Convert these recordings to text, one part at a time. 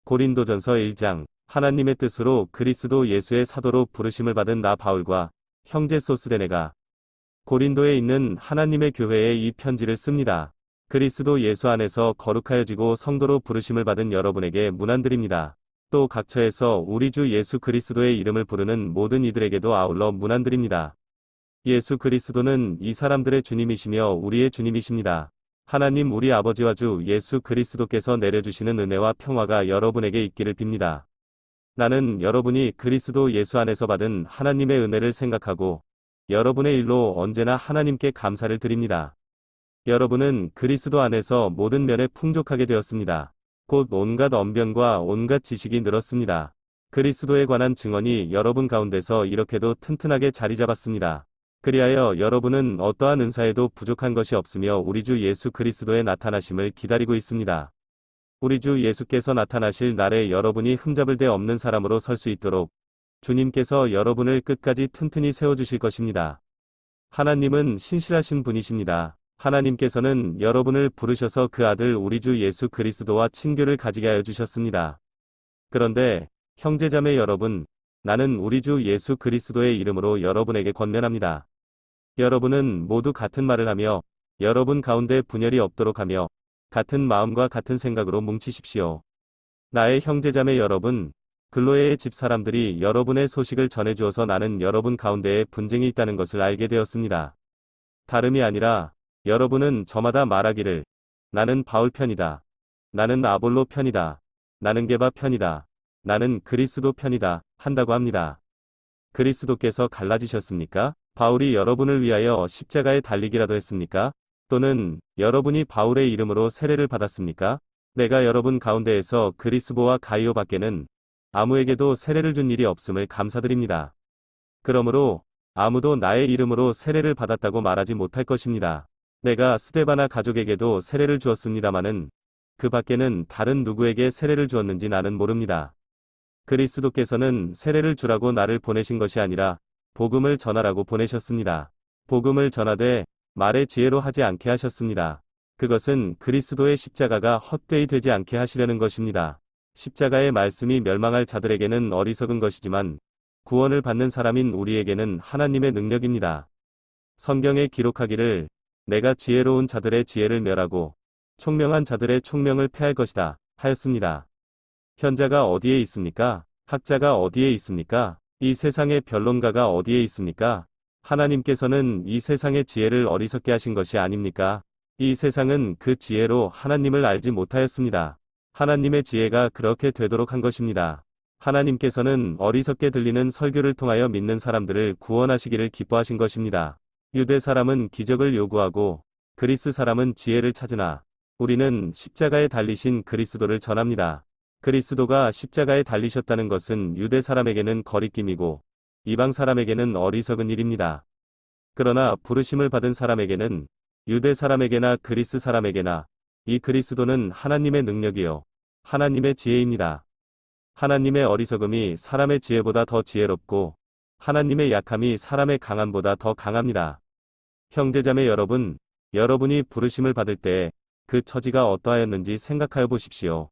고린도전서 1장. 하나님의 뜻으로 그리스도 예수의 사도로 부르심을 받은 나 바울과 형제 소스데네가 고린도에 있는 하나님의 교회에 이 편지를 씁니다. 그리스도 예수 안에서 거룩하여지고 성도로 부르심을 받은 여러분에게 문안드립니다. 또 각처에서 우리 주 예수 그리스도의 이름을 부르는 모든 이들에게도 아울러 문안드립니다. 예수 그리스도는 이 사람들의 주님이시며 우리의 주님이십니다. 하나님 우리 아버지와 주 예수 그리스도께서 내려주시는 은혜와 평화가 여러분에게 있기를 빕니다. 나는 여러분이 그리스도 예수 안에서 받은 하나님의 은혜를 생각하고 여러분의 일로 언제나 하나님께 감사를 드립니다. 여러분은 그리스도 안에서 모든 면에 풍족하게 되었습니다. 곧 온갖 언변과 온갖 지식이 늘었습니다. 그리스도에 관한 증언이 여러분 가운데서 이렇게도 튼튼하게 자리 잡았습니다. 그리하여 여러분은 어떠한 은사에도 부족한 것이 없으며 우리 주 예수 그리스도의 나타나심을 기다리고 있습니다. 우리 주 예수께서 나타나실 날에 여러분이 흠잡을 데 없는 사람으로 설 수 있도록 주님께서 여러분을 끝까지 튼튼히 세워주실 것입니다. 하나님은 신실하신 분이십니다. 하나님께서는 여러분을 부르셔서 그 아들 우리 주 예수 그리스도와 친교를 가지게 하여 주셨습니다. 그런데 형제자매 여러분, 나는 우리 주 예수 그리스도의 이름으로 여러분에게 권면합니다. 여러분은 모두 같은 말을 하며 여러분 가운데 분열이 없도록 하며 같은 마음과 같은 생각으로 뭉치십시오. 나의 형제자매 여러분, 글로에의 집 사람들이 여러분의 소식을 전해주어서 나는 여러분 가운데에 분쟁이 있다는 것을 알게 되었습니다. 다름이 아니라 여러분은 저마다 말하기를 나는 바울 편이다. 나는 아볼로 편이다. 나는 게바 편이다. 나는 그리스도 편이다. 한다고 합니다. 그리스도께서 갈라지셨습니까? 바울이 여러분을 위하여 십자가에 달리기라도 했습니까? 또는 여러분이 바울의 이름으로 세례를 받았습니까? 내가 여러분 가운데에서 그리스보와 가이오 밖에는 아무에게도 세례를 준 일이 없음을 감사드립니다. 그러므로 아무도 나의 이름으로 세례를 받았다고 말하지 못할 것입니다. 내가 스데바나 가족에게도 세례를 주었습니다마는 그 밖에는 다른 누구에게 세례를 주었는지 나는 모릅니다. 그리스도께서는 세례를 주라고 나를 보내신 것이 아니라 복음을 전하라고 보내셨습니다. 복음을 전하되 말의 지혜로 하지 않게 하셨습니다. 그것은 그리스도의 십자가가 헛되이 되지 않게 하시려는 것입니다. 십자가의 말씀이 멸망할 자들에게는 어리석은 것이지만 구원을 받는 사람인 우리에게는 하나님의 능력입니다. 성경에 기록하기를 내가 지혜로운 자들의 지혜를 멸하고 총명한 자들의 총명을 패할 것이다 하였습니다. 현자가 어디에 있습니까? 학자가 어디에 있습니까? 이 세상의 변론가가 어디에 있습니까? 하나님께서는 이 세상의 지혜를 어리석게 하신 것이 아닙니까? 이 세상은 그 지혜로 하나님을 알지 못하였습니다. 하나님의 지혜가 그렇게 되도록 한 것입니다. 하나님께서는 어리석게 들리는 설교를 통하여 믿는 사람들을 구원하시기를 기뻐하신 것입니다. 유대 사람은 기적을 요구하고 그리스 사람은 지혜를 찾으나 우리는 십자가에 달리신 그리스도를 전합니다. 그리스도가 십자가에 달리셨다는 것은 유대 사람에게는 거리낌이고 이방 사람에게는 어리석은 일입니다. 그러나 부르심을 받은 사람에게는 유대 사람에게나 그리스 사람에게나 이 그리스도는 하나님의 능력이요 하나님의 지혜입니다. 하나님의 어리석음이 사람의 지혜보다 더 지혜롭고 하나님의 약함이 사람의 강함보다 더 강합니다. 형제자매 여러분, 여러분이 부르심을 받을 때 그 처지가 어떠하였는지 생각하여 보십시오.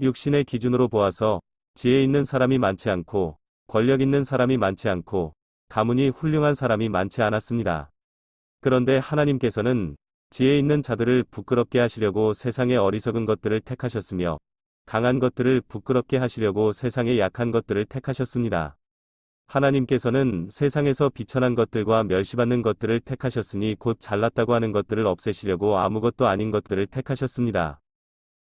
육신의 기준으로 보아서 지혜 있는 사람이 많지 않고 권력 있는 사람이 많지 않고 가문이 훌륭한 사람이 많지 않았습니다. 그런데 하나님께서는 지혜 있는 자들을 부끄럽게 하시려고 세상의 어리석은 것들을 택하셨으며 강한 것들을 부끄럽게 하시려고 세상의 약한 것들을 택하셨습니다. 하나님께서는 세상에서 비천한 것들과 멸시받는 것들을 택하셨으니 곧 잘났다고 하는 것들을 없애시려고 아무것도 아닌 것들을 택하셨습니다.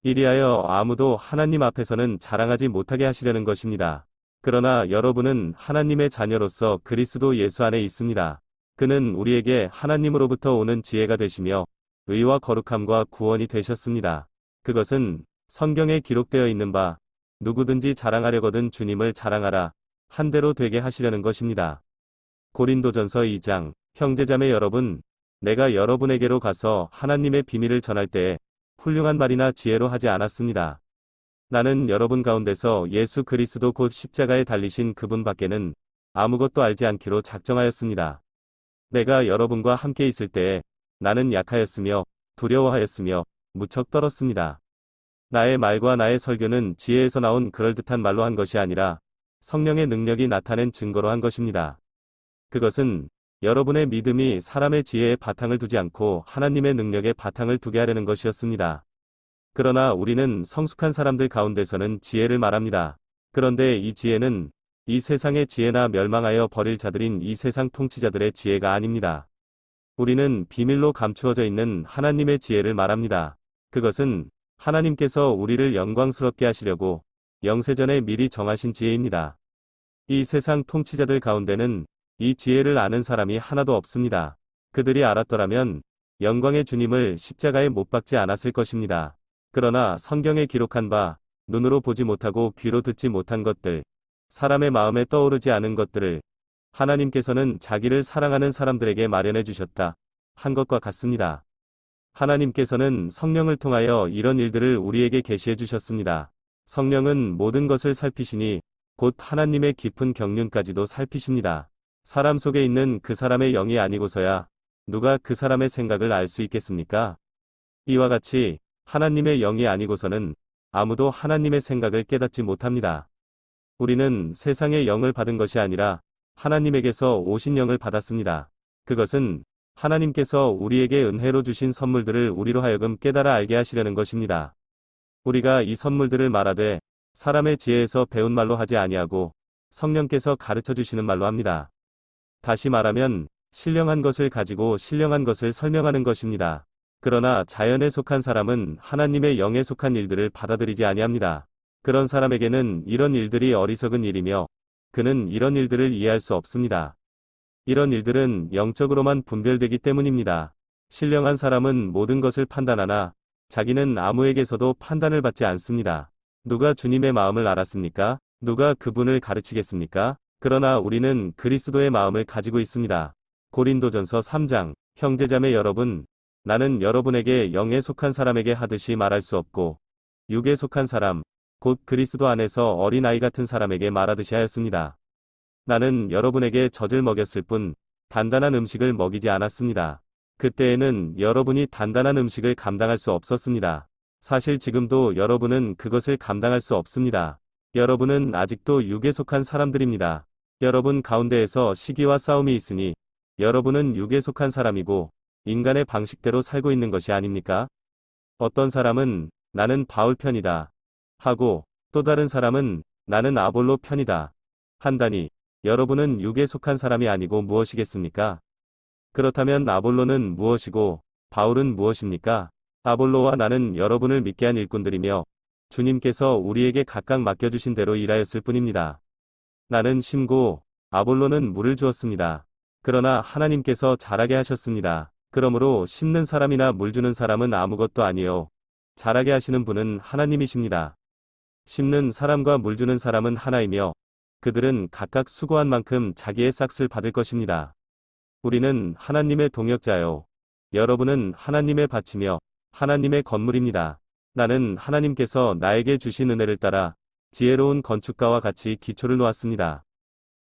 이리하여 아무도 하나님 앞에서는 자랑하지 못하게 하시려는 것입니다. 그러나 여러분은 하나님의 자녀로서 그리스도 예수 안에 있습니다. 그는 우리에게 하나님으로부터 오는 지혜가 되시며 의와 거룩함과 구원이 되셨습니다. 그것은 성경에 기록되어 있는 바 누구든지 자랑하려거든 주님을 자랑하라 한 대로 되게 하시려는 것입니다. 고린도전서 2장. 형제자매 여러분, 내가 여러분에게로 가서 하나님의 비밀을 전할 때에 훌륭한 말이나 지혜로 하지 않았습니다. 나는 여러분 가운데서 예수 그리스도 곧 십자가에 달리신 그분 밖에는 아무것도 알지 않기로 작정하였습니다. 내가 여러분과 함께 있을 때에 나는 약하였으며 두려워하였으며 무척 떨었습니다. 나의 말과 나의 설교는 지혜에서 나온 그럴듯한 말로 한 것이 아니라 성령의 능력이 나타낸 증거로 한 것입니다. 그것은 여러분의 믿음이 사람의 지혜에 바탕을 두지 않고 하나님의 능력에 바탕을 두게 하려는 것이었습니다. 그러나 우리는 성숙한 사람들 가운데서는 지혜를 말합니다. 그런데 이 지혜는 이 세상의 지혜나 멸망하여 버릴 자들인 이 세상 통치자들의 지혜가 아닙니다. 우리는 비밀로 감추어져 있는 하나님의 지혜를 말합니다. 그것은 하나님께서 우리를 영광스럽게 하시려고 영세전에 미리 정하신 지혜입니다. 이 세상 통치자들 가운데는 이 지혜를 아는 사람이 하나도 없습니다. 그들이 알았더라면 영광의 주님을 십자가에 못 박지 않았을 것입니다. 그러나 성경에 기록한 바 눈으로 보지 못하고 귀로 듣지 못한 것들, 사람의 마음에 떠오르지 않은 것들을 하나님께서는 자기를 사랑하는 사람들에게 마련해 주셨다 한 것과 같습니다. 하나님께서는 성령을 통하여 이런 일들을 우리에게 계시해 주셨습니다. 성령은 모든 것을 살피시니 곧 하나님의 깊은 경륜까지도 살피십니다. 사람 속에 있는 그 사람의 영이 아니고서야 누가 그 사람의 생각을 알 수 있겠습니까? 이와 같이 하나님의 영이 아니고서는 아무도 하나님의 생각을 깨닫지 못합니다. 우리는 세상의 영을 받은 것이 아니라 하나님에게서 오신 영을 받았습니다. 그것은 하나님께서 우리에게 은혜로 주신 선물들을 우리로 하여금 깨달아 알게 하시려는 것입니다. 우리가 이 선물들을 말하되 사람의 지혜에서 배운 말로 하지 아니하고 성령께서 가르쳐 주시는 말로 합니다. 다시 말하면 신령한 것을 가지고 신령한 것을 설명하는 것입니다. 그러나 자연에 속한 사람은 하나님의 영에 속한 일들을 받아들이지 아니합니다. 그런 사람에게는 이런 일들이 어리석은 일이며 그는 이런 일들을 이해할 수 없습니다. 이런 일들은 영적으로만 분별되기 때문입니다. 신령한 사람은 모든 것을 판단하나 자기는 아무에게서도 판단을 받지 않습니다. 누가 주님의 마음을 알았습니까? 누가 그분을 가르치겠습니까? 그러나 우리는 그리스도의 마음을 가지고 있습니다. 고린도전서 3장, 형제자매 여러분, 나는 여러분에게 영에 속한 사람에게 하듯이 말할 수 없고 육에 속한 사람, 곧 그리스도 안에서 어린아이 같은 사람에게 말하듯이 하였습니다. 나는 여러분에게 젖을 먹였을 뿐 단단한 음식을 먹이지 않았습니다. 그때에는 여러분이 단단한 음식을 감당할 수 없었습니다. 사실 지금도 여러분은 그것을 감당할 수 없습니다. 여러분은 아직도 육에 속한 사람들입니다. 여러분 가운데에서 시기와 싸움이 있으니 여러분은 육에 속한 사람이고 인간의 방식대로 살고 있는 것이 아닙니까? 어떤 사람은 나는 바울 편이다 하고 또 다른 사람은 나는 아볼로 편이다 한다니 여러분은 육에 속한 사람이 아니고 무엇이겠습니까? 그렇다면 아볼로는 무엇이고 바울은 무엇입니까? 아볼로와 나는 여러분을 믿게 한 일꾼들이며 주님께서 우리에게 각각 맡겨주신 대로 일하였을 뿐입니다. 나는 심고 아볼로는 물을 주었습니다. 그러나 하나님께서 자라게 하셨습니다. 그러므로 심는 사람이나 물 주는 사람은 아무것도 아니요 자라게 하시는 분은 하나님이십니다. 심는 사람과 물 주는 사람은 하나이며 그들은 각각 수고한 만큼 자기의 싹을 받을 것입니다. 우리는 하나님의 동역자요. 여러분은 하나님의 밭이며 하나님의 건물입니다. 나는 하나님께서 나에게 주신 은혜를 따라 지혜로운 건축가와 같이 기초를 놓았습니다.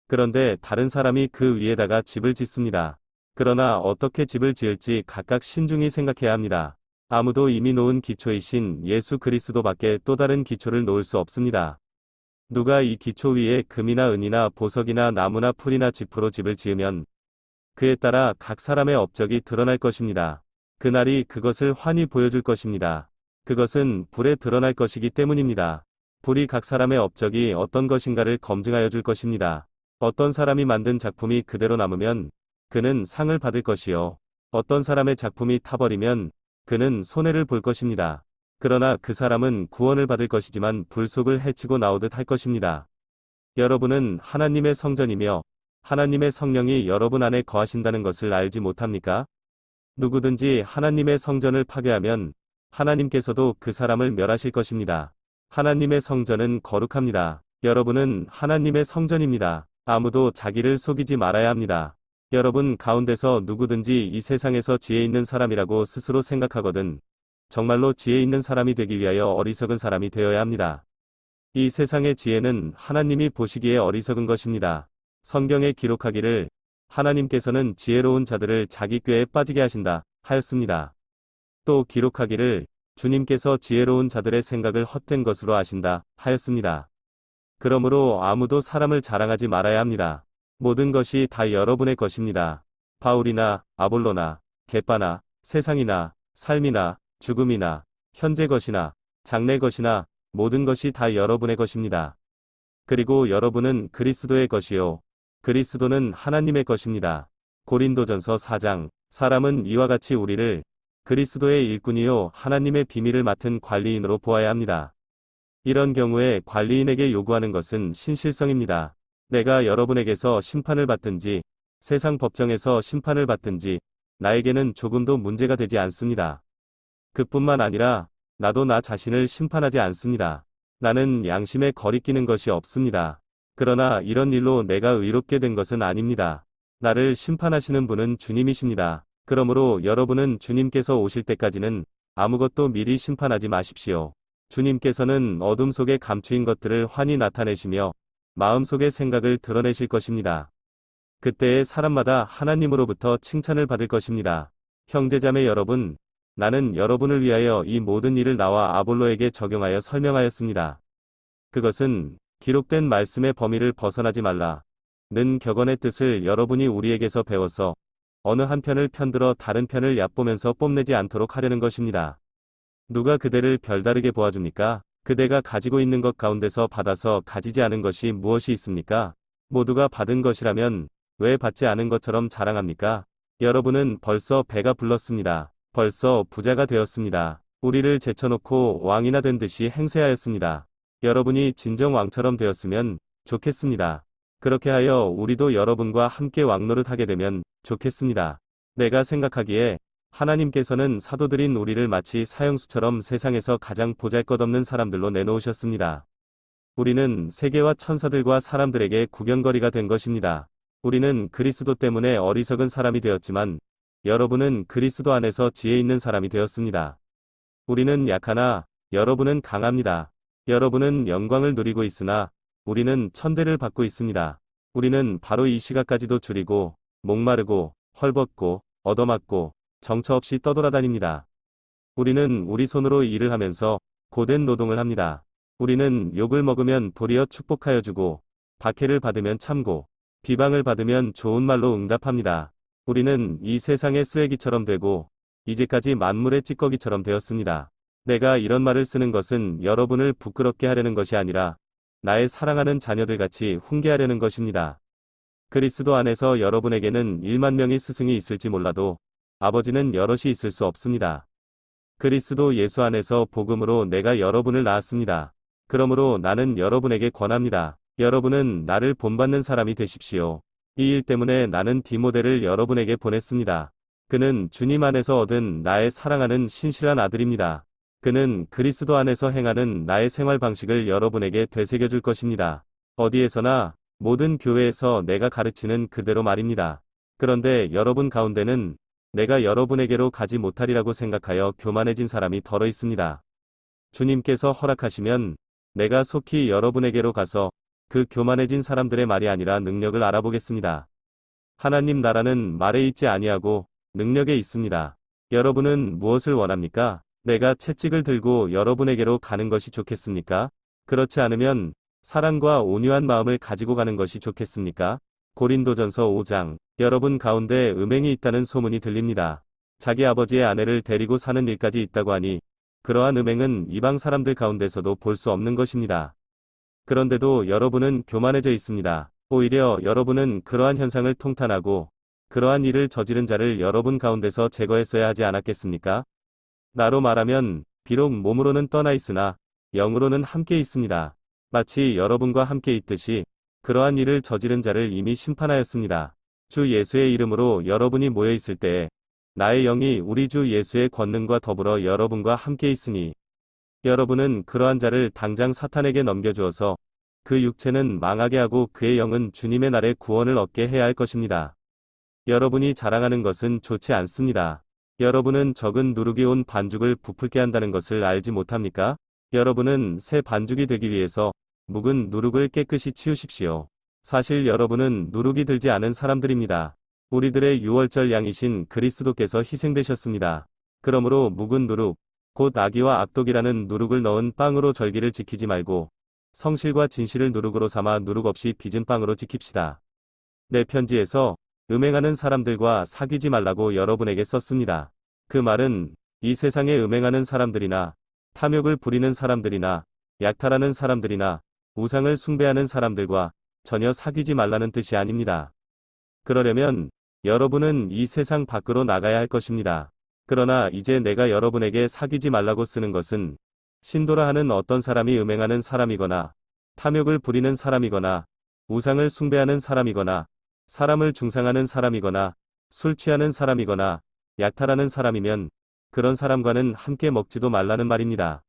그런데 다른 사람이 그 위에다가 집을 짓습니다. 그러나 어떻게 집을 지을지 각각 신중히 생각해야 합니다. 아무도 이미 놓은 기초이신 예수 그리스도밖에 또 다른 기초를 놓을 수 없습니다. 누가 이 기초 위에 금이나 은이나 보석이나 나무나 풀이나 짚으로 집을 지으면 그에 따라 각 사람의 업적이 드러날 것입니다. 그날이 그것을 환히 보여줄 것입니다. 그것은 불에 드러날 것이기 때문입니다. 불이 각 사람의 업적이 어떤 것인가를 검증하여 줄 것입니다. 어떤 사람이 만든 작품이 그대로 남으면 그는 상을 받을 것이요. 어떤 사람의 작품이 타버리면 그는 손해를 볼 것입니다. 그러나 그 사람은 구원을 받을 것이지만 불속을 헤치고 나오듯 할 것입니다. 여러분은 하나님의 성전이며 하나님의 성령이 여러분 안에 거하신다는 것을 알지 못합니까? 누구든지 하나님의 성전을 파괴하면 하나님께서도 그 사람을 멸하실 것입니다. 하나님의 성전은 거룩합니다. 여러분은 하나님의 성전입니다. 아무도 자기를 속이지 말아야 합니다. 여러분 가운데서 누구든지 이 세상에서 지혜 있는 사람이라고 스스로 생각하거든 정말로 지혜 있는 사람이 되기 위하여 어리석은 사람이 되어야 합니다. 이 세상의 지혜는 하나님이 보시기에 어리석은 것입니다. 성경에 기록하기를 하나님께서는 지혜로운 자들을 자기 꾀에 빠지게 하신다 하였습니다. 또 기록하기를 주님께서 지혜로운 자들의 생각을 헛된 것으로 아신다 하였습니다. 그러므로 아무도 사람을 자랑하지 말아야 합니다. 모든 것이 다 여러분의 것입니다. 바울이나 아볼로나 게바나 세상이나 삶이나 죽음이나 현재 것이나 장래 것이나 모든 것이 다 여러분의 것입니다. 그리고 여러분은 그리스도의 것이요 그리스도는 하나님의 것입니다. 고린도전서 4장. 사람은 이와 같이 우리를 그리스도의 일꾼이요 하나님의 비밀을 맡은 관리인으로 보아야 합니다. 이런 경우에 관리인에게 요구하는 것은 신실성입니다. 내가 여러분에게서 심판을 받든지 세상 법정에서 심판을 받든지 나에게는 조금도 문제가 되지 않습니다. 그뿐만 아니라 나도 나 자신을 심판하지 않습니다. 나는 양심에 거리끼는 것이 없습니다. 그러나 이런 일로 내가 의롭게 된 것은 아닙니다. 나를 심판하시는 분은 주님이십니다. 그러므로 여러분은 주님께서 오실 때까지는 아무것도 미리 심판하지 마십시오. 주님께서는 어둠 속에 감추인 것들을 환히 나타내시며 마음속의 생각을 드러내실 것입니다. 그때에 사람마다 하나님으로부터 칭찬을 받을 것입니다. 형제자매 여러분, 나는 여러분을 위하여 이 모든 일을 나와 아볼로에게 적용하여 설명하였습니다. 그것은 기록된 말씀의 범위를 벗어나지 말라 는 격언의 뜻을 여러분이 우리에게서 배워서 어느 한 편을 편들어 다른 편을 얕보면서 뽐내지 않도록 하려는 것입니다. 누가 그대를 별다르게 보아줍니까? 그대가 가지고 있는 것 가운데서 받아서 가지지 않은 것이 무엇이 있습니까? 모두가 받은 것이라면 왜 받지 않은 것처럼 자랑합니까? 여러분은 벌써 배가 불렀습니다. 벌써 부자가 되었습니다. 우리를 제쳐놓고 왕이나 된 듯이 행세하였습니다. 여러분이 진정 왕처럼 되었으면 좋겠습니다. 그렇게 하여 우리도 여러분과 함께 왕노릇하게 되면 좋겠습니다. 내가 생각하기에 하나님께서는 사도들인 우리를 마치 사형수처럼 세상에서 가장 보잘것없는 사람들로 내놓으셨습니다. 우리는 세계와 천사들과 사람들에게 구경거리가 된 것입니다. 우리는 그리스도 때문에 어리석은 사람이 되었지만 여러분은 그리스도 안에서 지혜 있는 사람이 되었습니다. 우리는 약하나 여러분은 강합니다. 여러분은 영광을 누리고 있으나 우리는 천대를 받고 있습니다. 우리는 바로 이 시각까지도 줄이고 목마르고 헐벗고 얻어맞고 정처 없이 떠돌아다닙니다. 우리는 우리 손으로 일을 하면서 고된 노동을 합니다. 우리는 욕을 먹으면 도리어 축복하여 주고 박해를 받으면 참고 비방을 받으면 좋은 말로 응답합니다. 우리는 이 세상의 쓰레기처럼 되고 이제까지 만물의 찌꺼기처럼 되었습니다. 내가 이런 말을 쓰는 것은 여러분을 부끄럽게 하려는 것이 아니라 나의 사랑하는 자녀들같이 훈계하려는 것입니다. 그리스도 안에서 여러분에게는 1만 명의 스승이 있을지 몰라도 아버지는 여럿이 있을 수 없습니다. 그리스도 예수 안에서 복음으로 내가 여러분을 낳았습니다. 그러므로 나는 여러분에게 권합니다. 여러분은 나를 본받는 사람이 되십시오. 이 일 때문에 나는 디모데를 여러분에게 보냈습니다. 그는 주님 안에서 얻은 나의 사랑하는 신실한 아들입니다. 그는 그리스도 안에서 행하는 나의 생활 방식을 여러분에게 되새겨줄 것입니다. 어디에서나 모든 교회에서 내가 가르치는 그대로 말입니다. 그런데 여러분 가운데는 내가 여러분에게로 가지 못하리라고 생각하여 교만해진 사람이 덜어 있습니다. 주님께서 허락하시면 내가 속히 여러분에게로 가서 그 교만해진 사람들의 말이 아니라 능력을 알아보겠습니다. 하나님 나라는 말에 있지 아니하고 능력에 있습니다. 여러분은 무엇을 원합니까? 내가 채찍을 들고 여러분에게로 가는 것이 좋겠습니까? 그렇지 않으면 사랑과 온유한 마음을 가지고 가는 것이 좋겠습니까? 고린도전서 5장. 여러분 가운데 음행이 있다는 소문이 들립니다. 자기 아버지의 아내를 데리고 사는 일까지 있다고 하니 그러한 음행은 이방 사람들 가운데서도 볼 수 없는 것입니다. 그런데도 여러분은 교만해져 있습니다. 오히려 여러분은 그러한 현상을 통탄하고 그러한 일을 저지른 자를 여러분 가운데서 제거했어야 하지 않았겠습니까? 나로 말하면 비록 몸으로는 떠나 있으나 영으로는 함께 있습니다. 마치 여러분과 함께 있듯이 그러한 일을 저지른 자를 이미 심판하였습니다. 주 예수의 이름으로 여러분이 모여 있을 때에 나의 영이 우리 주 예수의 권능과 더불어 여러분과 함께 있으니 여러분은 그러한 자를 당장 사탄에게 넘겨주어서 그 육체는 망하게 하고 그의 영은 주님의 날에 구원을 얻게 해야 할 것입니다. 여러분이 자랑하는 것은 좋지 않습니다. 여러분은 적은 누룩이 온 반죽을 부풀게 한다는 것을 알지 못합니까? 여러분은 새 반죽이 되기 위해서 묵은 누룩을 깨끗이 치우십시오. 사실 여러분은 누룩이 들지 않은 사람들입니다. 우리들의 유월절 양이신 그리스도께서 희생되셨습니다. 그러므로 묵은 누룩, 곧 악의와 악독이라는 누룩을 넣은 빵으로 절기를 지키지 말고 성실과 진실을 누룩으로 삼아 누룩 없이 빚은 빵으로 지킵시다. 내 편지에서 음행하는 사람들과 사귀지 말라고 여러분에게 썼습니다. 그 말은 이 세상에 음행하는 사람들이나 탐욕을 부리는 사람들이나 약탈하는 사람들이나 우상을 숭배하는 사람들과 전혀 사귀지 말라는 뜻이 아닙니다. 그러려면 여러분은 이 세상 밖으로 나가야 할 것입니다. 그러나 이제 내가 여러분에게 사귀지 말라고 쓰는 것은 신도라 하는 어떤 사람이 음행하는 사람이거나 탐욕을 부리는 사람이거나 우상을 숭배하는 사람이거나 사람을 중상하는 사람이거나 술 취하는 사람이거나 약탈하는 사람이면 그런 사람과는 함께 먹지도 말라는 말입니다.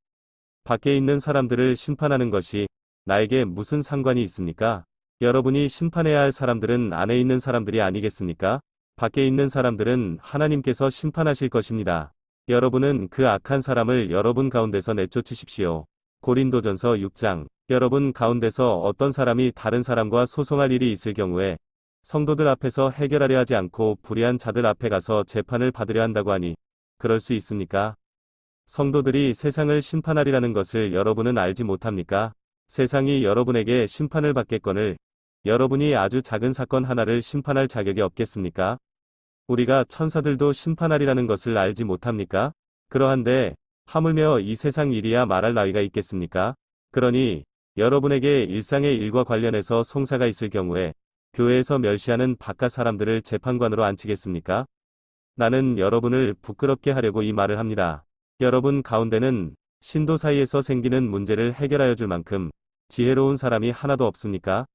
밖에 있는 사람들을 심판하는 것이 나에게 무슨 상관이 있습니까? 여러분이 심판해야 할 사람들은 안에 있는 사람들이 아니겠습니까? 밖에 있는 사람들은 하나님께서 심판하실 것입니다. 여러분은 그 악한 사람을 여러분 가운데서 내쫓으십시오. 고린도전서 6장. 여러분 가운데서 어떤 사람이 다른 사람과 소송할 일이 있을 경우에 성도들 앞에서 해결하려 하지 않고 불의한 자들 앞에 가서 재판을 받으려 한다고 하니 그럴 수 있습니까? 성도들이 세상을 심판하리라는 것을 여러분은 알지 못합니까? 세상이 여러분에게 심판을 받겠거늘 여러분이 아주 작은 사건 하나를 심판할 자격이 없겠습니까? 우리가 천사들도 심판하리라는 것을 알지 못합니까? 그러한데 하물며 이 세상 일이야 말할 나위가 있겠습니까? 그러니 여러분에게 일상의 일과 관련해서 송사가 있을 경우에 교회에서 멸시하는 바깥 사람들을 재판관으로 앉히겠습니까? 나는 여러분을 부끄럽게 하려고 이 말을 합니다. 여러분 가운데는 신도 사이에서 생기는 문제를 해결하여 줄 만큼 지혜로운 사람이 하나도 없습니까?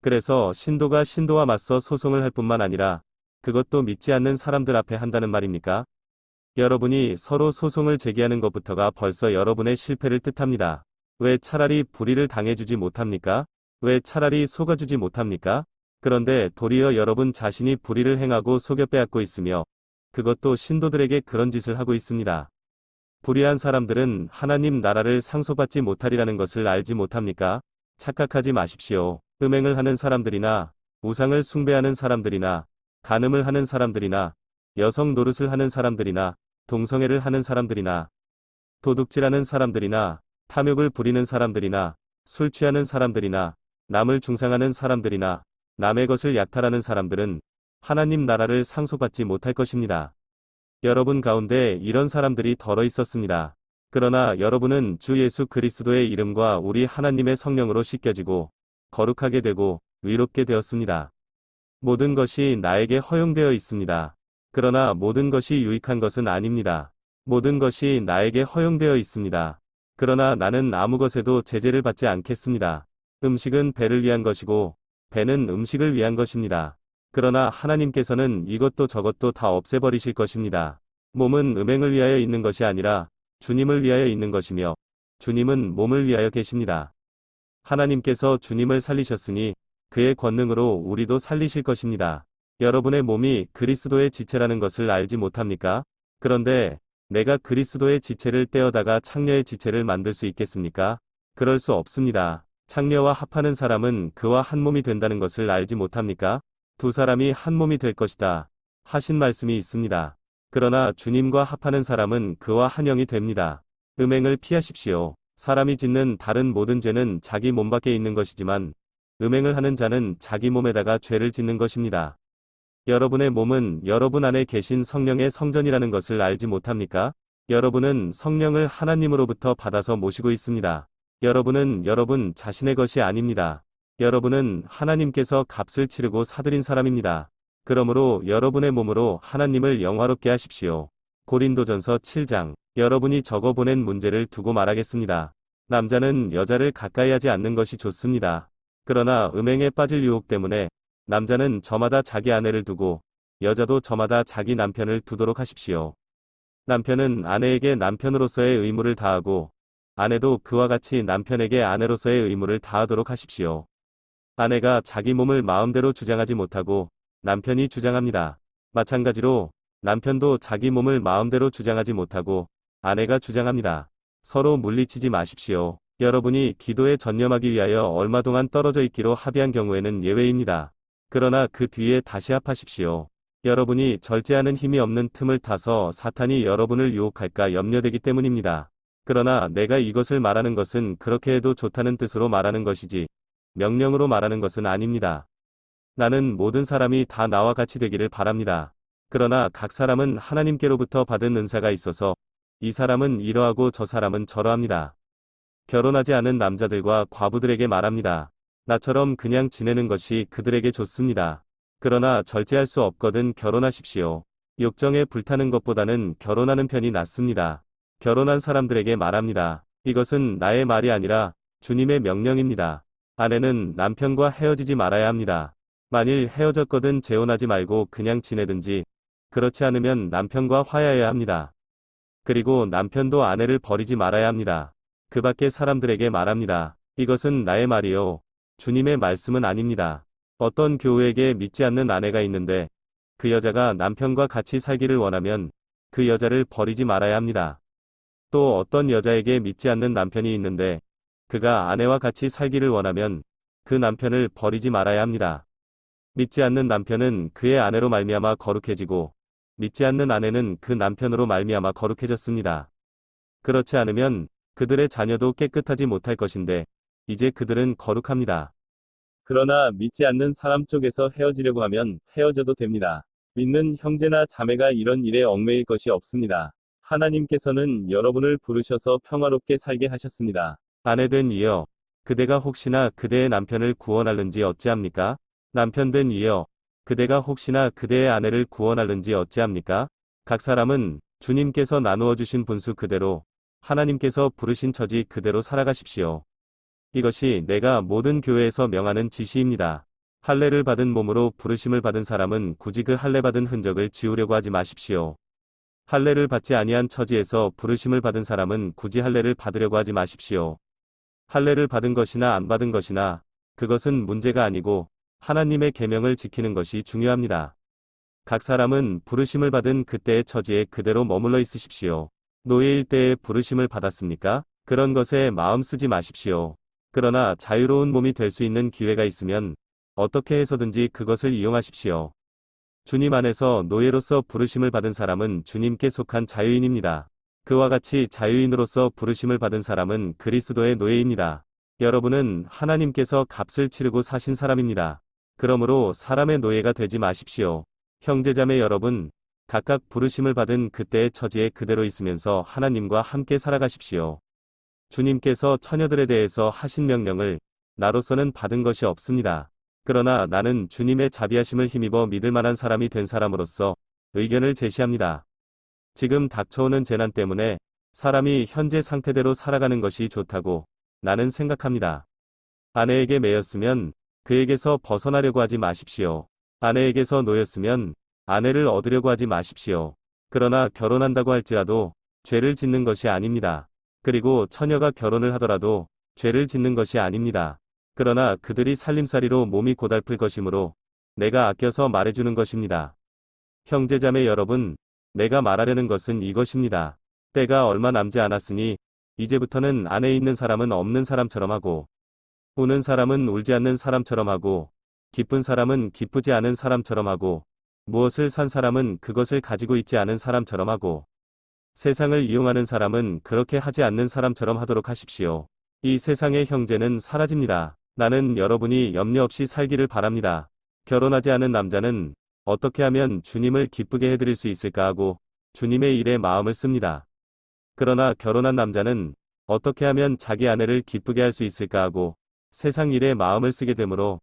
그래서 신도가 신도와 맞서 소송을 할 뿐만 아니라 그것도 믿지 않는 사람들 앞에 한다는 말입니까? 여러분이 서로 소송을 제기하는 것부터가 벌써 여러분의 실패를 뜻합니다. 왜 차라리 불의를 당해주지 못합니까? 왜 차라리 속아주지 못합니까? 그런데 도리어 여러분 자신이 불의를 행하고 속여 빼앗고 있으며 그것도 신도들에게 그런 짓을 하고 있습니다. 불의한 사람들은 하나님 나라를 상속받지 못하리라는 것을 알지 못합니까? 착각하지 마십시오. 음행을 하는 사람들이나 우상을 숭배하는 사람들이나 간음을 하는 사람들이나 여성 노릇을 하는 사람들이나 동성애를 하는 사람들이나 도둑질하는 사람들이나 탐욕을 부리는 사람들이나 술 취하는 사람들이나 남을 중상하는 사람들이나 남의 것을 약탈하는 사람들은 하나님 나라를 상속받지 못할 것입니다. 여러분 가운데 이런 사람들이 덜어 있었습니다. 그러나 여러분은 주 예수 그리스도의 이름과 우리 하나님의 성령으로 씻겨지고 거룩하게 되고 의롭게 되었습니다. 모든 것이 나에게 허용되어 있습니다. 그러나 모든 것이 유익한 것은 아닙니다. 모든 것이 나에게 허용되어 있습니다. 그러나 나는 아무 것에도 제재를 받지 않겠습니다. 음식은 배를 위한 것이고 배는 음식을 위한 것입니다. 그러나 하나님께서는 이것도 저것도 다 없애버리실 것입니다. 몸은 음행을 위하여 있는 것이 아니라 주님을 위하여 있는 것이며 주님은 몸을 위하여 계십니다. 하나님께서 주님을 살리셨으니 그의 권능으로 우리도 살리실 것입니다. 여러분의 몸이 그리스도의 지체라는 것을 알지 못합니까? 그런데 내가 그리스도의 지체를 떼어다가 창녀의 지체를 만들 수 있겠습니까? 그럴 수 없습니다. 창녀와 합하는 사람은 그와 한 몸이 된다는 것을 알지 못합니까? 두 사람이 한 몸이 될 것이다 하신 말씀이 있습니다. 그러나 주님과 합하는 사람은 그와 한 영이 됩니다. 음행을 피하십시오. 사람이 짓는 다른 모든 죄는 자기 몸 밖에 있는 것이지만 음행을 하는 자는 자기 몸에다가 죄를 짓는 것입니다. 여러분의 몸은 여러분 안에 계신 성령의 성전이라는 것을 알지 못합니까? 여러분은 성령을 하나님으로부터 받아서 모시고 있습니다. 여러분은 여러분 자신의 것이 아닙니다. 여러분은 하나님께서 값을 치르고 사들인 사람입니다. 그러므로 여러분의 몸으로 하나님을 영화롭게 하십시오. 고린도전서 7장. 여러분이 적어보낸 문제를 두고 말하겠습니다. 남자는 여자를 가까이 하지 않는 것이 좋습니다. 그러나 음행에 빠질 유혹 때문에 남자는 저마다 자기 아내를 두고 여자도 저마다 자기 남편을 두도록 하십시오. 남편은 아내에게 남편으로서의 의무를 다하고 아내도 그와 같이 남편에게 아내로서의 의무를 다하도록 하십시오. 아내가 자기 몸을 마음대로 주장하지 못하고 남편이 주장합니다. 마찬가지로 남편도 자기 몸을 마음대로 주장하지 못하고 아내가 주장합니다. 서로 물리치지 마십시오. 여러분이 기도에 전념하기 위하여 얼마 동안 떨어져 있기로 합의한 경우에는 예외입니다. 그러나 그 뒤에 다시 합하십시오. 여러분이 절제하는 힘이 없는 틈을 타서 사탄이 여러분을 유혹할까 염려되기 때문입니다. 그러나 내가 이것을 말하는 것은 그렇게 해도 좋다는 뜻으로 말하는 것이지, 명령으로 말하는 것은 아닙니다. 나는 모든 사람이 다 나와 같이 되기를 바랍니다. 그러나 각 사람은 하나님께로부터 받은 은사가 있어서 이 사람은 이러하고 저 사람은 저러합니다. 결혼하지 않은 남자들과 과부들에게 말합니다. 나처럼 그냥 지내는 것이 그들에게 좋습니다. 그러나 절제할 수 없거든 결혼하십시오. 욕정에 불타는 것보다는 결혼하는 편이 낫습니다. 결혼한 사람들에게 말합니다. 이것은 나의 말이 아니라 주님의 명령입니다. 아내는 남편과 헤어지지 말아야 합니다. 만일 헤어졌거든 재혼하지 말고 그냥 지내든지, 그렇지 않으면 남편과 화해해야 합니다. 그리고 남편도 아내를 버리지 말아야 합니다. 그 밖의 사람들에게 말합니다. 이것은 나의 말이요, 주님의 말씀은 아닙니다. 어떤 교우에게 믿지 않는 아내가 있는데 그 여자가 남편과 같이 살기를 원하면 그 여자를 버리지 말아야 합니다. 또 어떤 여자에게 믿지 않는 남편이 있는데 그가 아내와 같이 살기를 원하면 그 남편을 버리지 말아야 합니다. 믿지 않는 남편은 그의 아내로 말미암아 거룩해지고 믿지 않는 아내는 그 남편으로 말미암아 거룩해졌습니다. 그렇지 않으면 그들의 자녀도 깨끗하지 못할 것인데 이제 그들은 거룩합니다. 그러나 믿지 않는 사람 쪽에서 헤어지려고 하면 헤어져도 됩니다. 믿는 형제나 자매가 이런 일에 얽매일 것이 없습니다. 하나님께서는 여러분을 부르셔서 평화롭게 살게 하셨습니다. 아내된 이여, 그대가 혹시나 그대의 남편을 구원하는지 어찌합니까? 남편된 이여, 그대가 혹시나 그대의 아내를 구원하는지 어찌합니까? 각 사람은 주님께서 나누어 주신 분수 그대로, 하나님께서 부르신 처지 그대로 살아가십시오. 이것이 내가 모든 교회에서 명하는 지시입니다. 할례를 받은 몸으로 부르심을 받은 사람은 굳이 그 할례 받은 흔적을 지우려고 하지 마십시오. 할례를 받지 아니한 처지에서 부르심을 받은 사람은 굳이 할례를 받으려고 하지 마십시오. 할례를 받은 것이나 안 받은 것이나 그것은 문제가 아니고 하나님의 계명을 지키는 것이 중요합니다. 각 사람은 부르심을 받은 그때의 처지에 그대로 머물러 있으십시오. 노예일 때에 부르심을 받았습니까? 그런 것에 마음 쓰지 마십시오. 그러나 자유로운 몸이 될 수 있는 기회가 있으면 어떻게 해서든지 그것을 이용하십시오. 주님 안에서 노예로서 부르심을 받은 사람은 주님께 속한 자유인입니다. 그와 같이 자유인으로서 부르심을 받은 사람은 그리스도의 노예입니다. 여러분은 하나님께서 값을 치르고 사신 사람입니다. 그러므로 사람의 노예가 되지 마십시오. 형제자매 여러분, 각각 부르심을 받은 그때의 처지에 그대로 있으면서 하나님과 함께 살아가십시오. 주님께서 처녀들에 대해서 하신 명령을 나로서는 받은 것이 없습니다. 그러나 나는 주님의 자비하심을 힘입어 믿을 만한 사람이 된 사람으로서 의견을 제시합니다. 지금 닥쳐오는 재난 때문에 사람이 현재 상태대로 살아가는 것이 좋다고 나는 생각합니다. 아내에게 매였으면 그에게서 벗어나려고 하지 마십시오. 아내에게서 놓였으면 아내를 얻으려고 하지 마십시오. 그러나 결혼한다고 할지라도 죄를 짓는 것이 아닙니다. 그리고 처녀가 결혼을 하더라도 죄를 짓는 것이 아닙니다. 그러나 그들이 살림살이로 몸이 고달플 것이므로 내가 아껴서 말해주는 것입니다. 형제자매 여러분, 내가 말하려는 것은 이것입니다. 때가 얼마 남지 않았으니 이제부터는 안에 있는 사람은 없는 사람처럼 하고, 우는 사람은 울지 않는 사람처럼 하고, 기쁜 사람은 기쁘지 않은 사람처럼 하고, 무엇을 산 사람은 그것을 가지고 있지 않은 사람처럼 하고, 세상을 이용하는 사람은 그렇게 하지 않는 사람처럼 하도록 하십시오. 이 세상의 형제는 사라집니다. 나는 여러분이 염려 없이 살기를 바랍니다. 결혼하지 않은 남자는 어떻게 하면 주님을 기쁘게 해드릴 수 있을까 하고 주님의 일에 마음을 씁니다. 그러나 결혼한 남자는 어떻게 하면 자기 아내를 기쁘게 할 수 있을까 하고 세상 일에 마음을 쓰게 되므로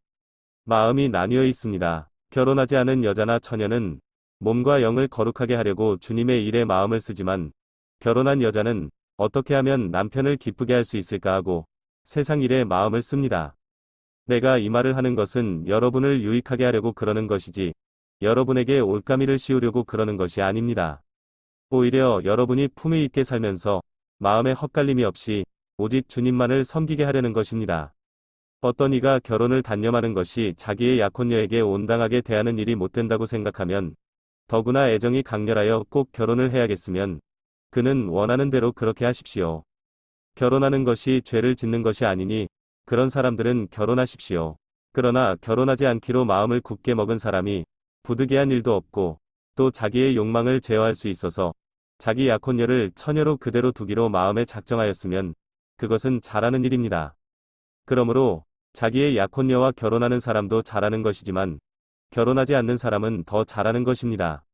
마음이 나뉘어 있습니다. 결혼하지 않은 여자나 처녀는 몸과 영을 거룩하게 하려고 주님의 일에 마음을 쓰지만 결혼한 여자는 어떻게 하면 남편을 기쁘게 할 수 있을까 하고 세상 일에 마음을 씁니다. 내가 이 말을 하는 것은 여러분을 유익하게 하려고 그러는 것이지 여러분에게 올가미를 씌우려고 그러는 것이 아닙니다. 오히려 여러분이 품위 있게 살면서 마음에 헛갈림이 없이 오직 주님만을 섬기게 하려는 것입니다. 어떤 이가 결혼을 단념하는 것이 자기의 약혼녀에게 온당하게 대하는 일이 못된다고 생각하면 더구나 애정이 강렬하여 꼭 결혼을 해야겠으면 그는 원하는 대로 그렇게 하십시오. 결혼하는 것이 죄를 짓는 것이 아니니 그런 사람들은 결혼하십시오. 그러나 결혼하지 않기로 마음을 굳게 먹은 사람이 부득이한 일도 없고 또 자기의 욕망을 제어할 수 있어서 자기 약혼녀를 처녀로 그대로 두기로 마음에 작정하였으면 그것은 잘하는 일입니다. 그러므로 자기의 약혼녀와 결혼하는 사람도 잘하는 것이지만 결혼하지 않는 사람은 더 잘하는 것입니다.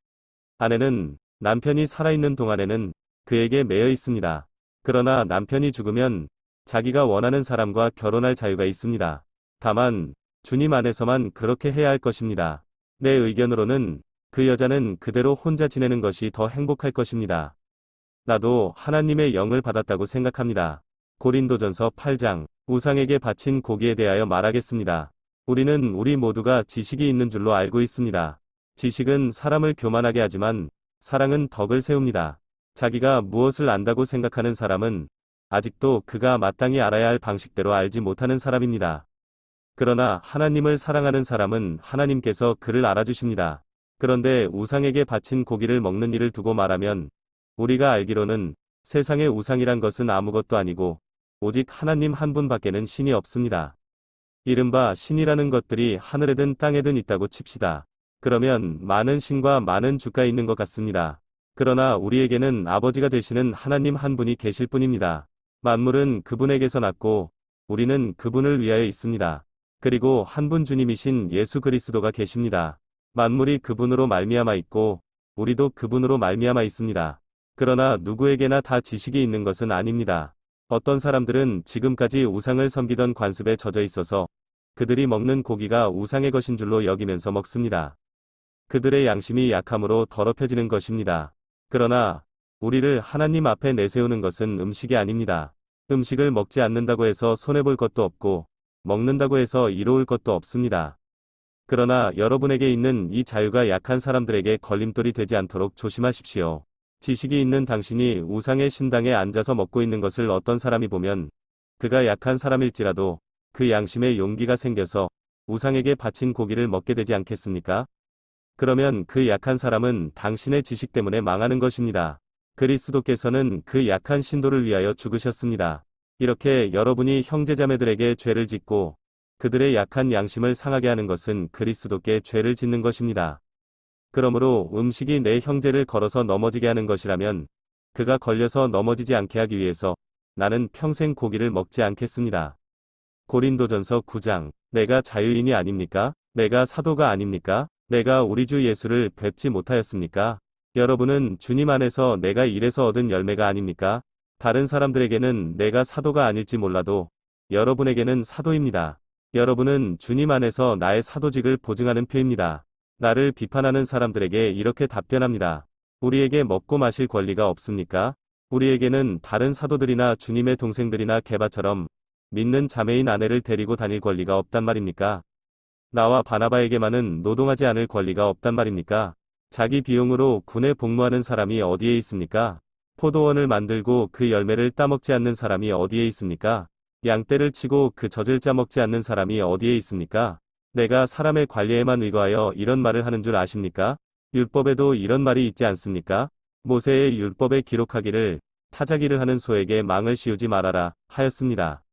아내는 남편이 살아있는 동안에는 그에게 매여 있습니다. 그러나 남편이 죽으면 자기가 원하는 사람과 결혼할 자유가 있습니다. 다만 주님 안에서만 그렇게 해야 할 것입니다. 내 의견으로는 그 여자는 그대로 혼자 지내는 것이 더 행복할 것입니다. 나도 하나님의 영을 받았다고 생각합니다. 고린도전서 8장, 우상에게 바친 고기에 대하여 말하겠습니다. 우리는 우리 모두가 지식이 있는 줄로 알고 있습니다. 지식은 사람을 교만하게 하지만 사랑은 덕을 세웁니다. 자기가 무엇을 안다고 생각하는 사람은 아직도 그가 마땅히 알아야 할 방식대로 알지 못하는 사람입니다. 그러나 하나님을 사랑하는 사람은 하나님께서 그를 알아주십니다. 그런데 우상에게 바친 고기를 먹는 일을 두고 말하면 우리가 알기로는 세상의 우상이란 것은 아무것도 아니고 오직 하나님 한 분밖에는 신이 없습니다. 이른바 신이라는 것들이 하늘에든 땅에든 있다고 칩시다. 그러면 많은 신과 많은 주가 있는 것 같습니다. 그러나 우리에게는 아버지가 되시는 하나님 한 분이 계실 뿐입니다. 만물은 그분에게서 났고 우리는 그분을 위하여 있습니다. 그리고 한 분 주님이신 예수 그리스도가 계십니다. 만물이 그분으로 말미암아 있고 우리도 그분으로 말미암아 있습니다. 그러나 누구에게나 다 지식이 있는 것은 아닙니다. 어떤 사람들은 지금까지 우상을 섬기던 관습에 젖어 있어서 그들이 먹는 고기가 우상의 것인 줄로 여기면서 먹습니다. 그들의 양심이 약함으로 더럽혀지는 것입니다. 그러나 우리를 하나님 앞에 내세우는 것은 음식이 아닙니다. 음식을 먹지 않는다고 해서 손해볼 것도 없고 먹는다고 해서 이로울 것도 없습니다. 그러나 여러분에게 있는 이 자유가 약한 사람들에게 걸림돌이 되지 않도록 조심하십시오. 지식이 있는 당신이 우상의 신당에 앉아서 먹고 있는 것을 어떤 사람이 보면 그가 약한 사람일지라도 그 양심에 용기가 생겨서 우상에게 바친 고기를 먹게 되지 않겠습니까? 그러면 그 약한 사람은 당신의 지식 때문에 망하는 것입니다. 그리스도께서는 그 약한 신도를 위하여 죽으셨습니다. 이렇게 여러분이 형제자매들에게 죄를 짓고 그들의 약한 양심을 상하게 하는 것은 그리스도께 죄를 짓는 것입니다. 그러므로 음식이 내 형제를 걸어서 넘어지게 하는 것이라면 그가 걸려서 넘어지지 않게 하기 위해서 나는 평생 고기를 먹지 않겠습니다. 고린도전서 9장, 내가 자유인이 아닙니까? 내가 사도가 아닙니까? 내가 우리 주 예수를 뵙지 못하였습니까? 여러분은 주님 안에서 내가 일해서 얻은 열매가 아닙니까? 다른 사람들에게는 내가 사도가 아닐지 몰라도 여러분에게는 사도입니다. 여러분은 주님 안에서 나의 사도직을 보증하는 표입니다. 나를 비판하는 사람들에게 이렇게 답변합니다. 우리에게 먹고 마실 권리가 없습니까? 우리에게는 다른 사도들이나 주님의 동생들이나 게바처럼 믿는 자매인 아내를 데리고 다닐 권리가 없단 말입니까? 나와 바나바에게만은 노동하지 않을 권리가 없단 말입니까? 자기 비용으로 군에 복무하는 사람이 어디에 있습니까? 포도원을 만들고 그 열매를 따먹지 않는 사람이 어디에 있습니까? 양떼를 치고 그 젖을 짜먹지 않는 사람이 어디에 있습니까? 내가 사람의 관리에만 의거하여 이런 말을 하는 줄 아십니까? 율법에도 이런 말이 있지 않습니까? 모세의 율법에 기록하기를 타자기를 하는 소에게 망을 씌우지 말아라 하였습니다.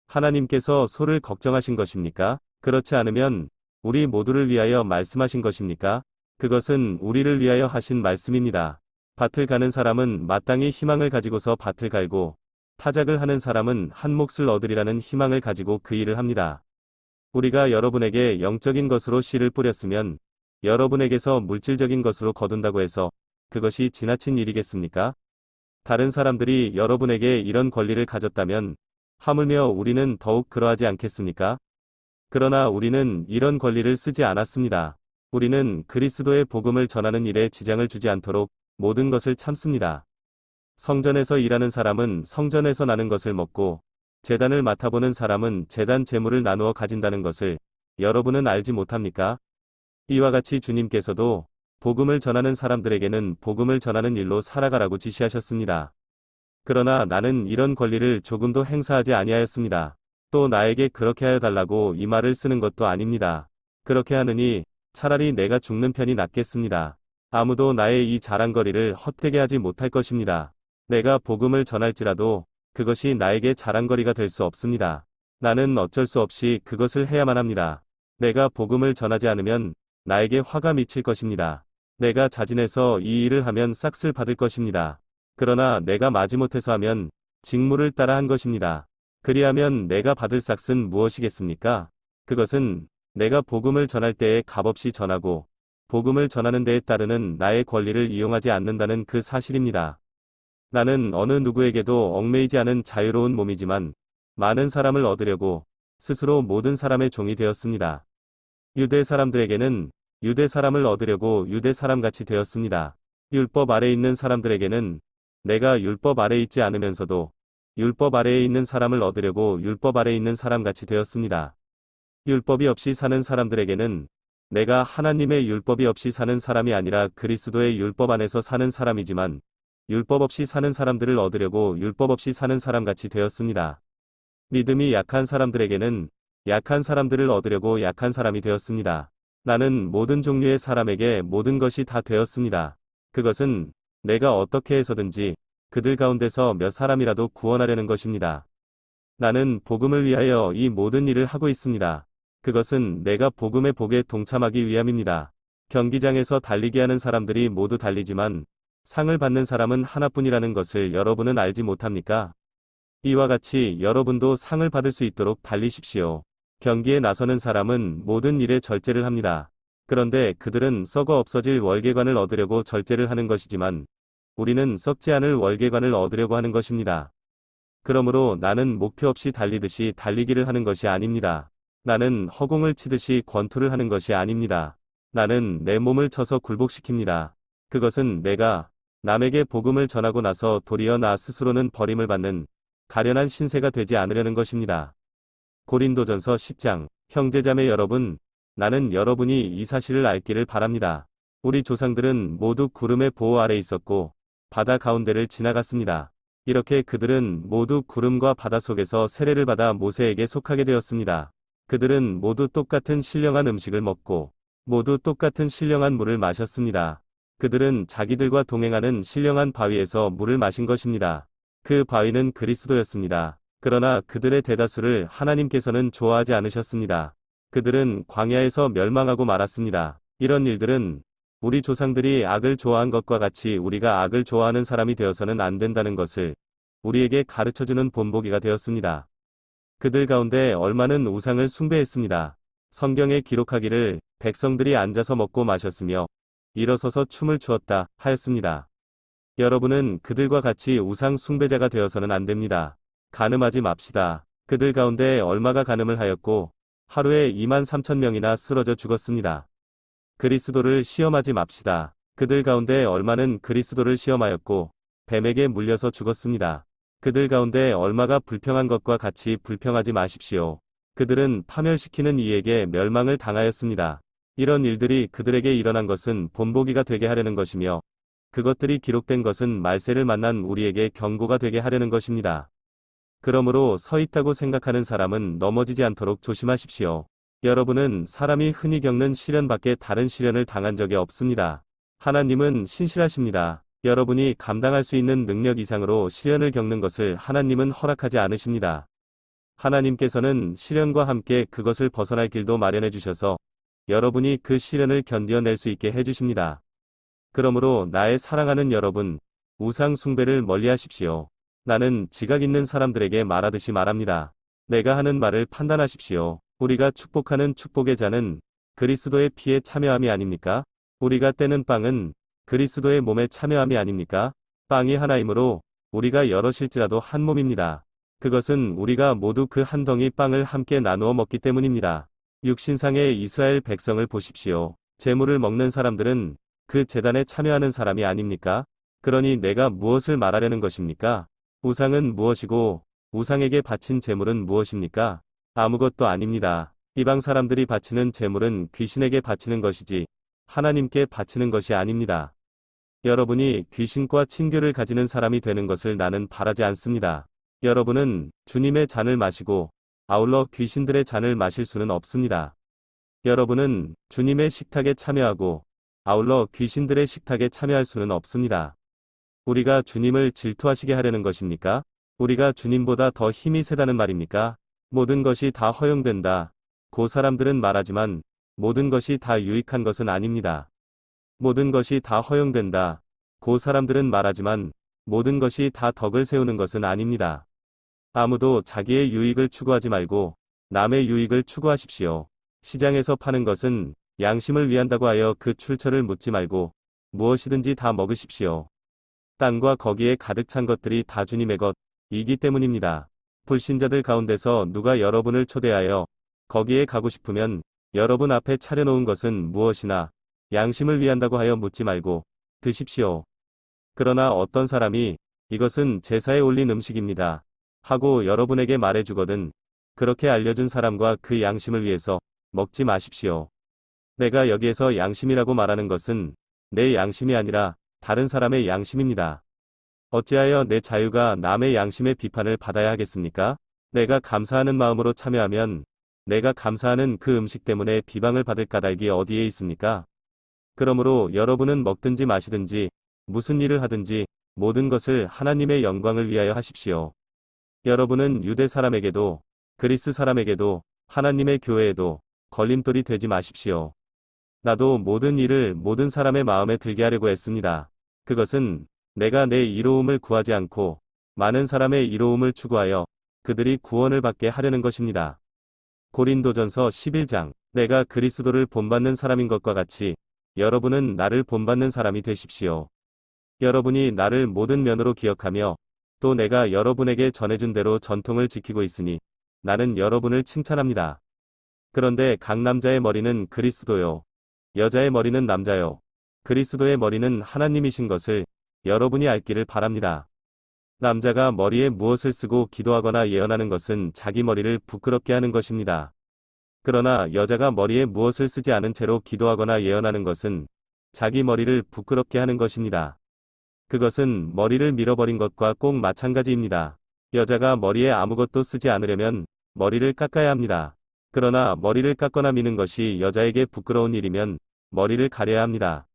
하나님께서 소를 걱정하신 것입니까? 그렇지 않으면 우리 모두를 위하여 말씀하신 것입니까? 그것은 우리를 위하여 하신 말씀입니다. 밭을 가는 사람은 마땅히 희망을 가지고서 밭을 갈고 타작을 하는 사람은 한 몫을 얻으리라는 희망을 가지고 그 일을 합니다. 우리가 여러분에게 영적인 것으로 씨를 뿌렸으면 여러분에게서 물질적인 것으로 거둔다고 해서 그것이 지나친 일이겠습니까? 다른 사람들이 여러분에게 이런 권리를 가졌다면 하물며 우리는 더욱 그러하지 않겠습니까? 그러나 우리는 이런 권리를 쓰지 않았습니다. 우리는 그리스도의 복음을 전하는 일에 지장을 주지 않도록 모든 것을 참습니다. 성전에서 일하는 사람은 성전에서 나는 것을 먹고 제단을 맡아보는 사람은 제단 제물을 나누어 가진다는 것을 여러분은 알지 못합니까? 이와 같이 주님께서도 복음을 전하는 사람들에게는 복음을 전하는 일로 살아가라고 지시하셨습니다. 그러나 나는 이런 권리를 조금도 행사하지 아니하였습니다. 또 나에게 그렇게 하여 달라고 이 말을 쓰는 것도 아닙니다. 그렇게 하느니 차라리 내가 죽는 편이 낫겠습니다. 아무도 나의 이 자랑거리를 헛되게 하지 못할 것입니다. 내가 복음을 전할지라도 그것이 나에게 자랑거리가 될 수 없습니다. 나는 어쩔 수 없이 그것을 해야만 합니다. 내가 복음을 전하지 않으면 나에게 화가 미칠 것입니다. 내가 자진해서 이 일을 하면 싹쓸 받을 것입니다. 그러나 내가 마지못해서 하면 직무를 따라 한 것입니다. 그리하면 내가 받을 싹은 무엇이겠습니까? 그것은 내가 복음을 전할 때에 값없이 전하고 복음을 전하는 데에 따르는 나의 권리를 이용하지 않는다는 그 사실입니다. 나는 어느 누구에게도 얽매이지 않은 자유로운 몸이지만 많은 사람을 얻으려고 스스로 모든 사람의 종이 되었습니다. 유대 사람들에게는 유대 사람을 얻으려고 유대 사람같이 되었습니다. 율법 아래 있는 사람들에게는 내가 율법 아래 있지 않으면서도 율법 아래에 있는 사람을 얻으려고 율법 아래 있는 사람같이 되었습니다. 율법이 없이 사는 사람들에게는 내가 하나님의 율법이 없이 사는 사람이 아니라 그리스도의 율법 안에서 사는 사람이지만 율법 없이 사는 사람들을 얻으려고 율법 없이 사는 사람같이 되었습니다. 믿음이 약한 사람들에게는 약한 사람들을 얻으려고 약한 사람이 되었습니다. 나는 모든 종류의 사람에게 모든 것이 다 되었습니다. 그것은 내가 어떻게 해서든지 그들 가운데서 몇 사람이라도 구원하려는 것입니다. 나는 복음을 위하여 이 모든 일을 하고 있습니다. 그것은 내가 복음의 복에 동참하기 위함입니다. 경기장에서 달리기 하는 사람들이 모두 달리지만 상을 받는 사람은 하나뿐이라는 것을 여러분은 알지 못합니까? 이와 같이 여러분도 상을 받을 수 있도록 달리십시오. 경기에 나서는 사람은 모든 일에 절제를 합니다. 그런데 그들은 썩어 없어질 월계관을 얻으려고 절제를 하는 것이지만 우리는 썩지 않을 월계관을 얻으려고 하는 것입니다. 그러므로 나는 목표 없이 달리듯이 달리기를 하는 것이 아닙니다. 나는 허공을 치듯이 권투를 하는 것이 아닙니다. 나는 내 몸을 쳐서 굴복시킵니다. 그것은 내가 남에게 복음을 전하고 나서 도리어 나 스스로는 버림을 받는 가련한 신세가 되지 않으려는 것입니다. 고린도전서 10장. 형제자매 여러분, 나는 여러분이 이 사실을 알기를 바랍니다. 우리 조상들은 모두 구름의 보호 아래 있었고 바다 가운데를 지나갔습니다. 이렇게 그들은 모두 구름과 바다 속에서 세례를 받아 모세에게 속하게 되었습니다. 그들은 모두 똑같은 신령한 음식을 먹고 모두 똑같은 신령한 물을 마셨습니다. 그들은 자기들과 동행하는 신령한 바위에서 물을 마신 것입니다. 그 바위는 그리스도였습니다. 그러나 그들의 대다수를 하나님께서는 좋아하지 않으셨습니다. 그들은 광야에서 멸망하고 말았습니다. 이런 일들은 우리 조상들이 악을 좋아한 것과 같이 우리가 악을 좋아하는 사람이 되어서는 안 된다는 것을 우리에게 가르쳐주는 본보기가 되었습니다. 그들 가운데 얼마는 우상을 숭배했습니다. 성경에 기록하기를 백성들이 앉아서 먹고 마셨으며 일어서서 춤을 추었다 하였습니다. 여러분은 그들과 같이 우상 숭배자가 되어서는 안 됩니다. 간음하지 맙시다. 그들 가운데 얼마가 간음을 하였고 하루에 23,000명이나 쓰러져 죽었습니다. 그리스도를 시험하지 맙시다. 그들 가운데 얼마는 그리스도를 시험하였고 뱀에게 물려서 죽었습니다. 그들 가운데 얼마가 불평한 것과 같이 불평하지 마십시오. 그들은 파멸시키는 이에게 멸망을 당하였습니다. 이런 일들이 그들에게 일어난 것은 본보기가 되게 하려는 것이며 그것들이 기록된 것은 말세를 만난 우리에게 경고가 되게 하려는 것입니다. 그러므로 서 있다고 생각하는 사람은 넘어지지 않도록 조심하십시오. 여러분은 사람이 흔히 겪는 시련 밖에 다른 시련을 당한 적이 없습니다. 하나님은 신실하십니다. 여러분이 감당할 수 있는 능력 이상으로 시련을 겪는 것을 하나님은 허락하지 않으십니다. 하나님께서는 시련과 함께 그것을 벗어날 길도 마련해 주셔서 여러분이 그 시련을 견뎌낼 수 있게 해주십니다. 그러므로 나의 사랑하는 여러분, 우상 숭배를 멀리하십시오. 나는 지각 있는 사람들에게 말하듯이 말합니다. 내가 하는 말을 판단하십시오. 우리가 축복하는 축복의 잔은 그리스도의 피에 참여함이 아닙니까? 우리가 떼는 빵은 그리스도의 몸에 참여함이 아닙니까? 빵이 하나이므로 우리가 여럿일지라도 한 몸입니다. 그것은 우리가 모두 그 한 덩이 빵을 함께 나누어 먹기 때문입니다. 육신상의 이스라엘 백성을 보십시오. 제물을 먹는 사람들은 그 제단에 참여하는 사람이 아닙니까? 그러니 내가 무엇을 말하려는 것입니까? 우상은 무엇이고 우상에게 바친 제물은 무엇입니까? 아무것도 아닙니다. 이방 사람들이 바치는 제물은 귀신에게 바치는 것이지 하나님께 바치는 것이 아닙니다. 여러분이 귀신과 친교를 가지는 사람이 되는 것을 나는 바라지 않습니다. 여러분은 주님의 잔을 마시고 아울러 귀신들의 잔을 마실 수는 없습니다. 여러분은 주님의 식탁에 참여하고 아울러 귀신들의 식탁에 참여할 수는 없습니다. 우리가 주님을 질투하시게 하려는 것입니까? 우리가 주님보다 더 힘이 세다는 말입니까? 모든 것이 다 허용된다. 고 사람들은 말하지만 모든 것이 다 유익한 것은 아닙니다. 모든 것이 다 허용된다. 고 사람들은 말하지만 모든 것이 다 덕을 세우는 것은 아닙니다. 아무도 자기의 유익을 추구하지 말고 남의 유익을 추구하십시오. 시장에서 파는 것은 양심을 위한다고 하여 그 출처를 묻지 말고 무엇이든지 다 먹으십시오. 땅과 거기에 가득 찬 것들이 다 주님의 것이기 때문입니다. 불신자들 가운데서 누가 여러분을 초대하여 거기에 가고 싶으면 여러분 앞에 차려놓은 것은 무엇이나 양심을 위한다고 하여 묻지 말고 드십시오. 그러나 어떤 사람이 이것은 제사에 올린 음식입니다 하고 여러분에게 말해주거든 그렇게 알려준 사람과 그 양심을 위해서 먹지 마십시오. 내가 여기에서 양심이라고 말하는 것은 내 양심이 아니라 다른 사람의 양심입니다. 어찌하여 내 자유가 남의 양심의 비판을 받아야 하겠습니까? 내가 감사하는 마음으로 참여하면 내가 감사하는 그 음식 때문에 비방을 받을 까닭이 어디에 있습니까? 그러므로 여러분은 먹든지 마시든지 무슨 일을 하든지 모든 것을 하나님의 영광을 위하여 하십시오. 여러분은 유대 사람에게도 그리스 사람에게도 하나님의 교회에도 걸림돌이 되지 마십시오. 나도 모든 일을 모든 사람의 마음에 들게 하려고 했습니다. 그것은 내가 내 이로움을 구하지 않고 많은 사람의 이로움을 추구하여 그들이 구원을 받게 하려는 것입니다. 고린도전서 11장 내가 그리스도를 본받는 사람인 것과 같이 여러분은 나를 본받는 사람이 되십시오. 여러분이 나를 모든 면으로 기억하며 또 내가 여러분에게 전해준 대로 전통을 지키고 있으니 나는 여러분을 칭찬합니다. 그런데 각 남자의 머리는 그리스도요. 여자의 머리는 남자요. 그리스도의 머리는 하나님이신 것을 여러분이 알기를 바랍니다. 남자가 머리에 무엇을 쓰고 기도하거나 예언하는 것은 자기 머리를 부끄럽게 하는 것입니다. 그러나 여자가 머리에 무엇을 쓰지 않은 채로 기도하거나 예언하는 것은 자기 머리를 부끄럽게 하는 것입니다. 그것은 머리를 밀어버린 것과 꼭 마찬가지입니다. 여자가 머리에 아무것도 쓰지 않으려면 머리를 깎아야 합니다. 그러나 머리를 깎거나 미는 것이 여자에게 부끄러운 일이면 머리를 가려야 합니다.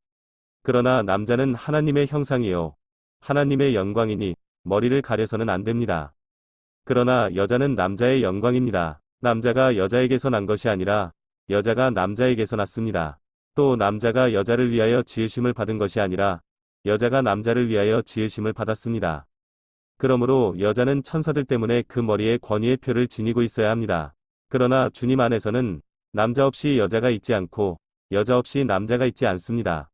그러나 남자는 하나님의 형상이요. 하나님의 영광이니 머리를 가려서는 안 됩니다. 그러나 여자는 남자의 영광입니다. 남자가 여자에게서 난 것이 아니라 여자가 남자에게서 났습니다. 또 남자가 여자를 위하여 지으심을 받은 것이 아니라 여자가 남자를 위하여 지으심을 받았습니다. 그러므로 여자는 천사들 때문에 그 머리에 권위의 표를 지니고 있어야 합니다. 그러나 주님 안에서는 남자 없이 여자가 있지 않고 여자 없이 남자가 있지 않습니다.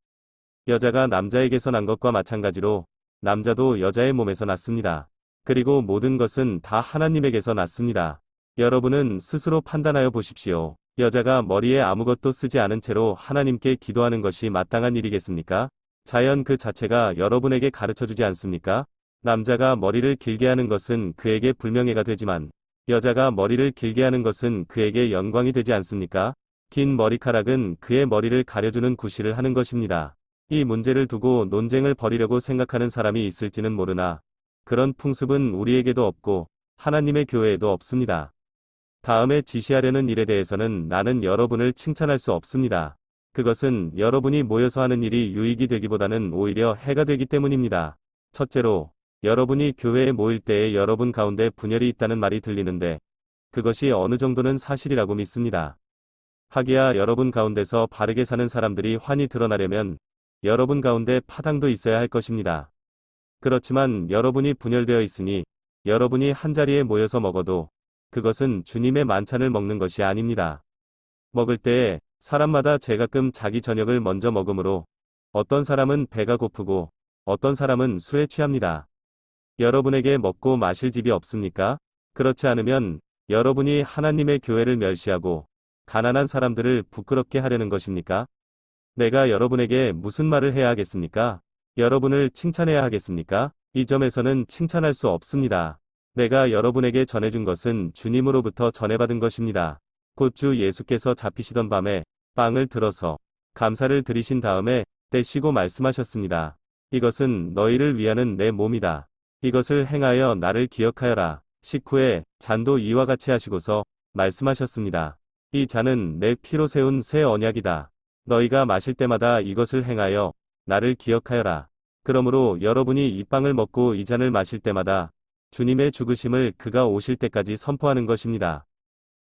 여자가 남자에게서 난 것과 마찬가지로 남자도 여자의 몸에서 났습니다. 그리고 모든 것은 다 하나님에게서 났습니다. 여러분은 스스로 판단하여 보십시오. 여자가 머리에 아무것도 쓰지 않은 채로 하나님께 기도하는 것이 마땅한 일이겠습니까? 자연 그 자체가 여러분에게 가르쳐주지 않습니까? 남자가 머리를 길게 하는 것은 그에게 불명예가 되지만 여자가 머리를 길게 하는 것은 그에게 영광이 되지 않습니까? 긴 머리카락은 그의 머리를 가려주는 구실을 하는 것입니다. 이 문제를 두고 논쟁을 벌이려고 생각하는 사람이 있을지는 모르나 그런 풍습은 우리에게도 없고 하나님의 교회에도 없습니다. 다음에 지시하려는 일에 대해서는 나는 여러분을 칭찬할 수 없습니다. 그것은 여러분이 모여서 하는 일이 유익이 되기보다는 오히려 해가 되기 때문입니다. 첫째로, 여러분이 교회에 모일 때에 여러분 가운데 분열이 있다는 말이 들리는데 그것이 어느 정도는 사실이라고 믿습니다. 하기야 여러분 가운데서 바르게 사는 사람들이 환히 드러나려면 여러분 가운데 파당도 있어야 할 것입니다. 그렇지만 여러분이 분열되어 있으니 여러분이 한자리에 모여서 먹어도 그것은 주님의 만찬을 먹는 것이 아닙니다. 먹을 때에 사람마다 제가끔 자기 저녁을 먼저 먹으므로 어떤 사람은 배가 고프고 어떤 사람은 술에 취합니다. 여러분에게 먹고 마실 집이 없습니까? 그렇지 않으면 여러분이 하나님의 교회를 멸시하고 가난한 사람들을 부끄럽게 하려는 것입니까? 내가 여러분에게 무슨 말을 해야 하겠습니까? 여러분을 칭찬해야 하겠습니까? 이 점에서는 칭찬할 수 없습니다. 내가 여러분에게 전해준 것은 주님으로부터 전해받은 것입니다. 곧 주 예수께서 잡히시던 밤에 빵을 들어서 감사를 드리신 다음에 떼시고 말씀하셨습니다. 이것은 너희를 위하는 내 몸이다. 이것을 행하여 나를 기억하여라. 식후에 잔도 이와 같이 하시고서 말씀하셨습니다. 이 잔은 내 피로 세운 새 언약이다. 너희가 마실 때마다 이것을 행하여 나를 기억하여라. 그러므로 여러분이 이 빵을 먹고 이 잔을 마실 때마다 주님의 죽으심을 그가 오실 때까지 선포하는 것입니다.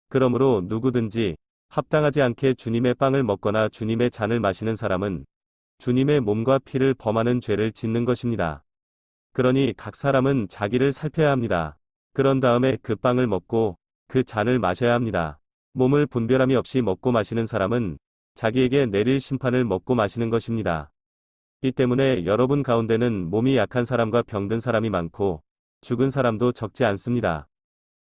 그러므로 누구든지 합당하지 않게 주님의 빵을 먹거나 주님의 잔을 마시는 사람은 주님의 몸과 피를 범하는 죄를 짓는 것입니다. 그러니 각 사람은 자기를 살펴야 합니다. 그런 다음에 그 빵을 먹고 그 잔을 마셔야 합니다. 몸을 분별함이 없이 먹고 마시는 사람은 자기에게 내릴 심판을 먹고 마시는 것입니다. 이 때문에 여러분 가운데는 몸이 약한 사람과 병든 사람이 많고 죽은 사람도 적지 않습니다.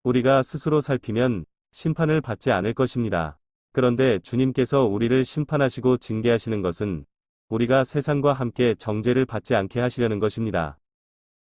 우리가 스스로 살피면 심판을 받지 않을 것입니다. 그런데 주님께서 우리를 심판하시고 징계하시는 것은 우리가 세상과 함께 정죄를 받지 않게 하시려는 것입니다.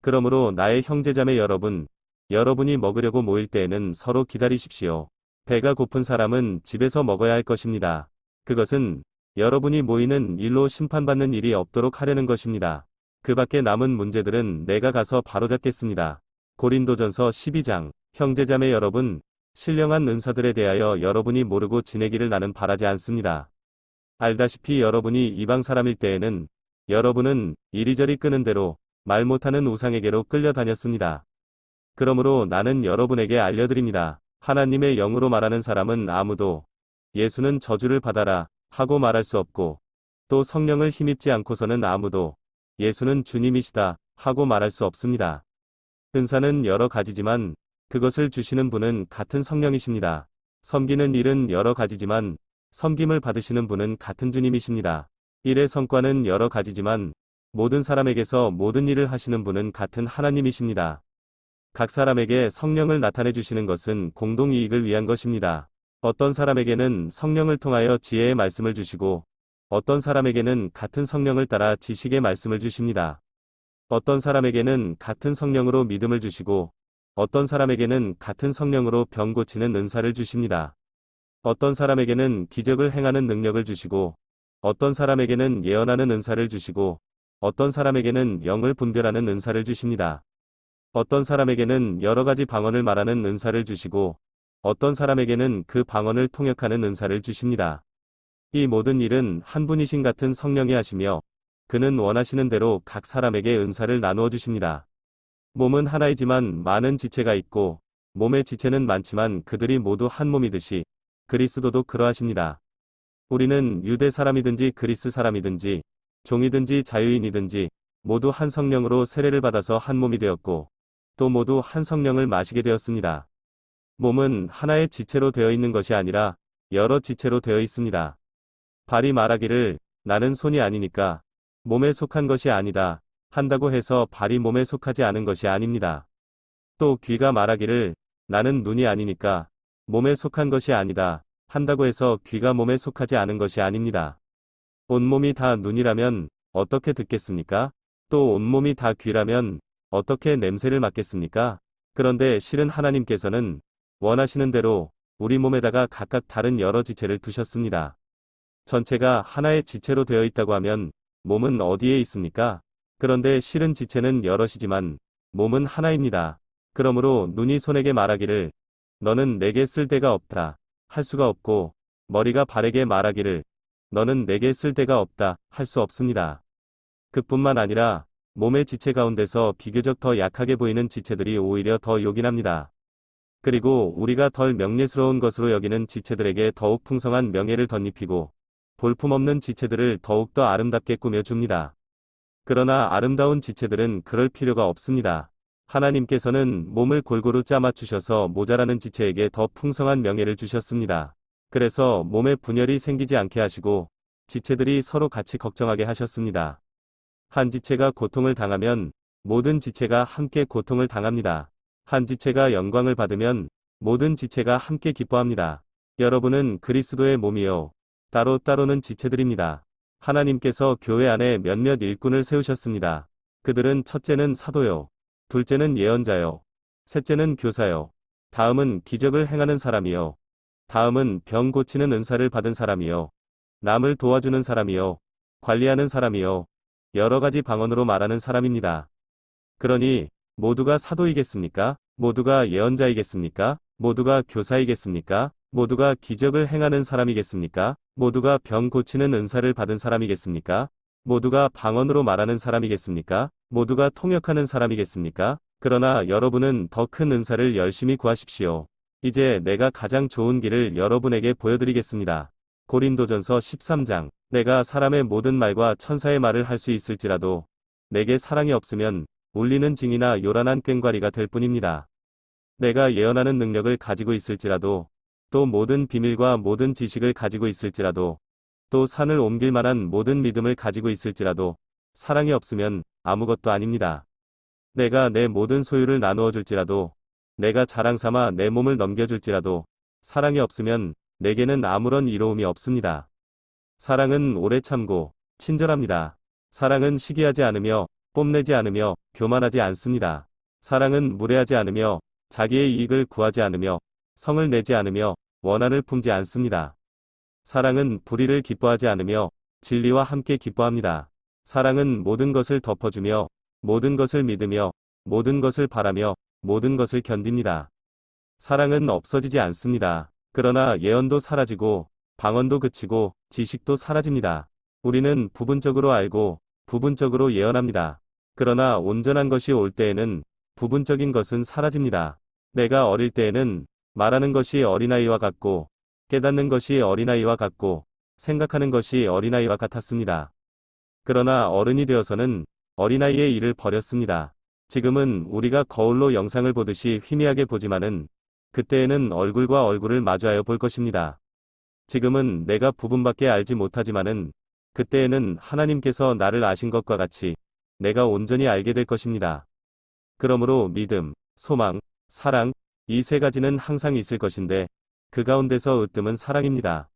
그러므로 나의 형제자매 여러분, 여러분이 먹으려고 모일 때에는 서로 기다리십시오. 배가 고픈 사람은 집에서 먹어야 할 것입니다. 그것은 여러분이 모이는 일로 심판받는 일이 없도록 하려는 것입니다. 그 밖에 남은 문제들은 내가 가서 바로잡겠습니다. 고린도전서 12장. 형제자매 여러분, 신령한 은사들에 대하여 여러분이 모르고 지내기를 나는 바라지 않습니다. 알다시피 여러분이 이방 사람일 때에는 여러분은 이리저리 끄는 대로 말 못하는 우상에게로 끌려다녔습니다. 그러므로 나는 여러분에게 알려드립니다. 하나님의 영으로 말하는 사람은 아무도 예수는 저주를 받아라 하고 말할 수 없고 또 성령을 힘입지 않고서는 아무도 예수는 주님이시다 하고 말할 수 없습니다. 은사는 여러 가지지만 그것을 주시는 분은 같은 성령이십니다. 섬기는 일은 여러 가지지만 섬김을 받으시는 분은 같은 주님이십니다. 일의 성과는 여러 가지지만 모든 사람에게서 모든 일을 하시는 분은 같은 하나님이십니다. 각 사람에게 성령을 나타내 주시는 것은 공동 이익을 위한 것입니다. 어떤 사람에게는 성령을 통하여 지혜의 말씀을 주시고 어떤 사람에게는 같은 성령을 따라 지식의 말씀을 주십니다. 어떤 사람에게는 같은 성령으로 믿음을 주시고 어떤 사람에게는 같은 성령으로 병 고치는 은사를 주십니다. 어떤 사람에게는 기적을 행하는 능력을 주시고 어떤 사람에게는 예언하는 은사를 주시고 어떤 사람에게는 영을 분별하는 은사를 주십니다. 어떤 사람에게는 여러 가지 방언을 말하는 은사를 주시고 어떤 사람에게는 그 방언을 통역하는 은사를 주십니다. 이 모든 일은 한 분이신 같은 성령이 하시며 그는 원하시는 대로 각 사람에게 은사를 나누어 주십니다. 몸은 하나이지만 많은 지체가 있고 몸의 지체는 많지만 그들이 모두 한 몸이듯이 그리스도도 그러하십니다. 우리는 유대 사람이든지 그리스 사람이든지 종이든지 자유인이든지 모두 한 성령으로 세례를 받아서 한 몸이 되었고 또 모두 한 성령을 마시게 되었습니다. 몸은 하나의 지체로 되어 있는 것이 아니라 여러 지체로 되어 있습니다. 발이 말하기를 나는 손이 아니니까 몸에 속한 것이 아니다 한다고 해서 발이 몸에 속하지 않은 것이 아닙니다. 또 귀가 말하기를 나는 눈이 아니니까 몸에 속한 것이 아니다 한다고 해서 귀가 몸에 속하지 않은 것이 아닙니다. 온몸이 다 눈이라면 어떻게 듣겠습니까? 또 온몸이 다 귀라면 어떻게 냄새를 맡겠습니까? 그런데 실은 하나님께서는 원하시는 대로 우리 몸에다가 각각 다른 여러 지체를 두셨습니다. 전체가 하나의 지체로 되어 있다고 하면 몸은 어디에 있습니까? 그런데 실은 지체는 여럿이지만 몸은 하나입니다. 그러므로 눈이 손에게 말하기를 너는 내게 쓸 데가 없다 할 수가 없고 머리가 발에게 말하기를 너는 내게 쓸 데가 없다 할 수 없습니다. 그뿐만 아니라 몸의 지체 가운데서 비교적 더 약하게 보이는 지체들이 오히려 더 요긴합니다. 그리고 우리가 덜 명예스러운 것으로 여기는 지체들에게 더욱 풍성한 명예를 덧입히고 볼품없는 지체들을 더욱더 아름답게 꾸며줍니다. 그러나 아름다운 지체들은 그럴 필요가 없습니다. 하나님께서는 몸을 골고루 짜맞추셔서 모자라는 지체에게 더 풍성한 명예를 주셨습니다. 그래서 몸에 분열이 생기지 않게 하시고 지체들이 서로 같이 걱정하게 하셨습니다. 한 지체가 고통을 당하면 모든 지체가 함께 고통을 당합니다. 한 지체가 영광을 받으면 모든 지체가 함께 기뻐합니다. 여러분은 그리스도의 몸이요 따로따로는 지체들입니다. 하나님께서 교회 안에 몇몇 일꾼을 세우셨습니다. 그들은 첫째는 사도요, 둘째는 예언자요, 셋째는 교사요, 다음은 기적을 행하는 사람이요, 다음은 병 고치는 은사를 받은 사람이요, 남을 도와주는 사람이요, 관리하는 사람이요, 여러 가지 방언으로 말하는 사람입니다. 그러니 모두가 사도이겠습니까? 모두가 예언자이겠습니까? 모두가 교사이겠습니까? 모두가 기적을 행하는 사람이겠습니까? 모두가 병 고치는 은사를 받은 사람이겠습니까? 모두가 방언으로 말하는 사람이겠습니까? 모두가 통역하는 사람이겠습니까? 그러나 여러분은 더 큰 은사를 열심히 구하십시오. 이제 내가 가장 좋은 길을 여러분에게 보여드리겠습니다. 고린도전서 13장. 내가 사람의 모든 말과 천사의 말을 할 수 있을지라도 내게 사랑이 없으면 울리는 징이나 요란한 꽹과리가 될 뿐입니다. 내가 예언하는 능력을 가지고 있을지라도 또 모든 비밀과 모든 지식을 가지고 있을지라도 또 산을 옮길 만한 모든 믿음을 가지고 있을지라도 사랑이 없으면 아무것도 아닙니다. 내가 내 모든 소유를 나누어 줄지라도 내가 자랑 삼아 내 몸을 넘겨줄지라도 사랑이 없으면 내게는 아무런 이로움이 없습니다. 사랑은 오래 참고 친절합니다. 사랑은 시기하지 않으며 뽐내지 않으며 교만하지 않습니다. 사랑은 무례하지 않으며 자기의 이익을 구하지 않으며 성을 내지 않으며 원한을 품지 않습니다. 사랑은 불의를 기뻐하지 않으며 진리와 함께 기뻐합니다. 사랑은 모든 것을 덮어주며 모든 것을 믿으며 모든 것을 바라며 모든 것을 견딥니다. 사랑은 없어지지 않습니다. 그러나 예언도 사라지고 방언도 그치고 지식도 사라집니다. 우리는 부분적으로 알고 부분적으로 예언합니다. 그러나 온전한 것이 올 때에는 부분적인 것은 사라집니다. 내가 어릴 때에는 말하는 것이 어린아이와 같고 깨닫는 것이 어린아이와 같고 생각하는 것이 어린아이와 같았습니다. 그러나 어른이 되어서는 어린아이의 일을 버렸습니다. 지금은 우리가 거울로 영상을 보듯이 희미하게 보지만은 그때에는 얼굴과 얼굴을 마주하여 볼 것입니다. 지금은 내가 부분밖에 알지 못하지만은 그때에는 하나님께서 나를 아신 것과 같이 내가 온전히 알게 될 것입니다. 그러므로 믿음, 소망, 사랑, 이 세 가지는 항상 있을 것인데 그 가운데서 으뜸은 사랑입니다.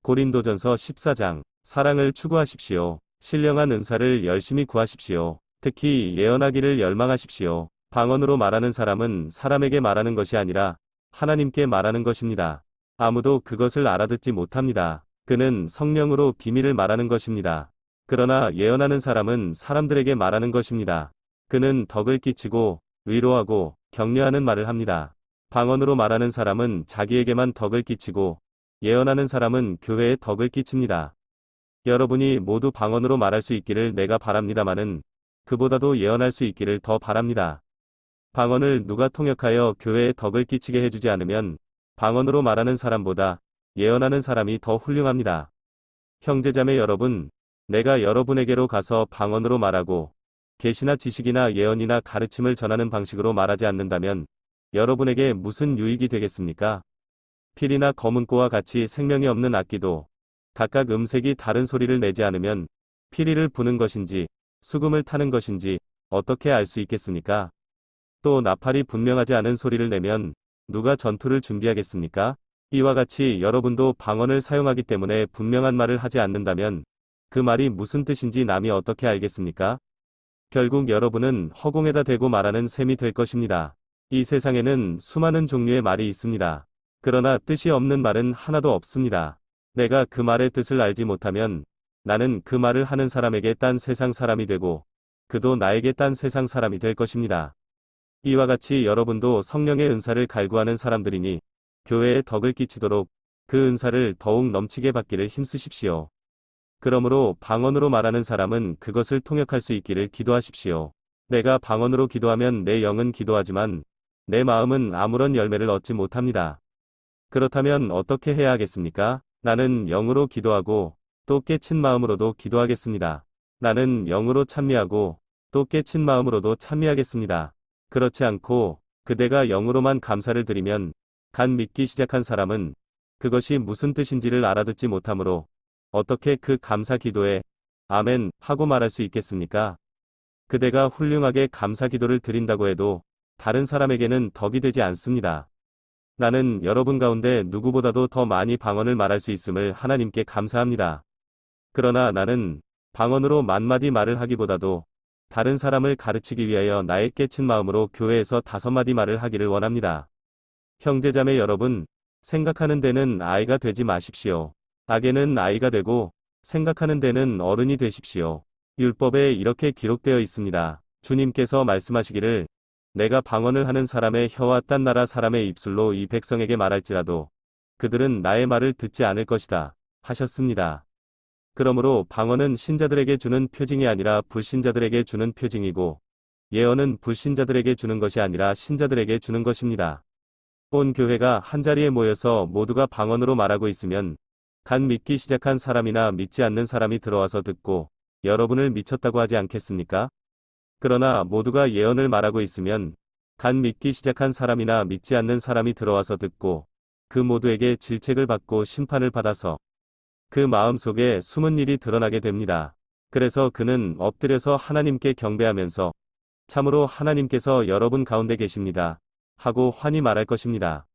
고린도전서 14장. 사랑을 추구하십시오. 신령한 은사를 열심히 구하십시오. 특히 예언하기를 열망하십시오. 방언으로 말하는 사람은 사람에게 말하는 것이 아니라 하나님께 말하는 것입니다. 아무도 그것을 알아듣지 못합니다. 그는 성령으로 비밀을 말하는 것입니다. 그러나 예언하는 사람은 사람들에게 말하는 것입니다. 그는 덕을 끼치고 위로하고 격려하는 말을 합니다. 방언으로 말하는 사람은 자기에게만 덕을 끼치고 예언하는 사람은 교회에 덕을 끼칩니다. 여러분이 모두 방언으로 말할 수 있기를 내가 바랍니다마는 그보다도 예언할 수 있기를 더 바랍니다. 방언을 누가 통역하여 교회에 덕을 끼치게 해주지 않으면 방언으로 말하는 사람보다 예언하는 사람이 더 훌륭합니다. 형제자매 여러분, 내가 여러분에게로 가서 방언으로 말하고 계시나 지식이나 예언이나 가르침을 전하는 방식으로 말하지 않는다면 여러분에게 무슨 유익이 되겠습니까? 필이나 검은꼬와 같이 생명이 없는 악기도 각각 음색이 다른 소리를 내지 않으면 피리를 부는 것인지 수금을 타는 것인지 어떻게 알 수 있겠습니까? 또 나팔이 분명하지 않은 소리를 내면 누가 전투를 준비하겠습니까? 이와 같이 여러분도 방언을 사용하기 때문에 분명한 말을 하지 않는다면 그 말이 무슨 뜻인지 남이 어떻게 알겠습니까? 결국 여러분은 허공에다 대고 말하는 셈이 될 것입니다. 이 세상에는 수많은 종류의 말이 있습니다. 그러나 뜻이 없는 말은 하나도 없습니다. 내가 그 말의 뜻을 알지 못하면 나는 그 말을 하는 사람에게 딴 세상 사람이 되고 그도 나에게 딴 세상 사람이 될 것입니다. 이와 같이 여러분도 성령의 은사를 갈구하는 사람들이니 교회에 덕을 끼치도록 그 은사를 더욱 넘치게 받기를 힘쓰십시오. 그러므로 방언으로 말하는 사람은 그것을 통역할 수 있기를 기도하십시오. 내가 방언으로 기도하면 내 영은 기도하지만 내 마음은 아무런 열매를 얻지 못합니다. 그렇다면 어떻게 해야 하겠습니까? 나는 영으로 기도하고 또 깨친 마음으로도 기도하겠습니다. 나는 영으로 찬미하고 또 깨친 마음으로도 찬미하겠습니다. 그렇지 않고 그대가 영으로만 감사를 드리면 간 믿기 시작한 사람은 그것이 무슨 뜻인지를 알아듣지 못하므로 어떻게 그 감사 기도에 아멘 하고 말할 수 있겠습니까? 그대가 훌륭하게 감사 기도를 드린다고 해도 다른 사람에게는 덕이 되지 않습니다. 나는 여러분 가운데 누구보다도 더 많이 방언을 말할 수 있음을 하나님께 감사합니다. 그러나 나는 방언으로 만마디 말을 하기보다도 다른 사람을 가르치기 위하여 나의 깨친 마음으로 교회에서 5마디 말을 하기를 원합니다. 형제자매 여러분, 생각하는 데는 아이가 되지 마십시오. 악에는 아이가 되고 생각하는 데는 어른이 되십시오. 율법에 이렇게 기록되어 있습니다. 주님께서 말씀하시기를 내가 방언을 하는 사람의 혀와 딴 나라 사람의 입술로 이 백성에게 말할지라도 그들은 나의 말을 듣지 않을 것이다 하셨습니다. 그러므로 방언은 신자들에게 주는 표징이 아니라 불신자들에게 주는 표징이고 예언은 불신자들에게 주는 것이 아니라 신자들에게 주는 것입니다. 온 교회가 한자리에 모여서 모두가 방언으로 말하고 있으면 간 믿기 시작한 사람이나 믿지 않는 사람이 들어와서 듣고 여러분을 미쳤다고 하지 않겠습니까? 그러나 모두가 예언을 말하고 있으면 간 믿기 시작한 사람이나 믿지 않는 사람이 들어와서 듣고 그 모두에게 질책을 받고 심판을 받아서 그 마음속에 숨은 일이 드러나게 됩니다. 그래서 그는 엎드려서 하나님께 경배하면서 참으로 하나님께서 여러분 가운데 계십니다 하고 환히 말할 것입니다.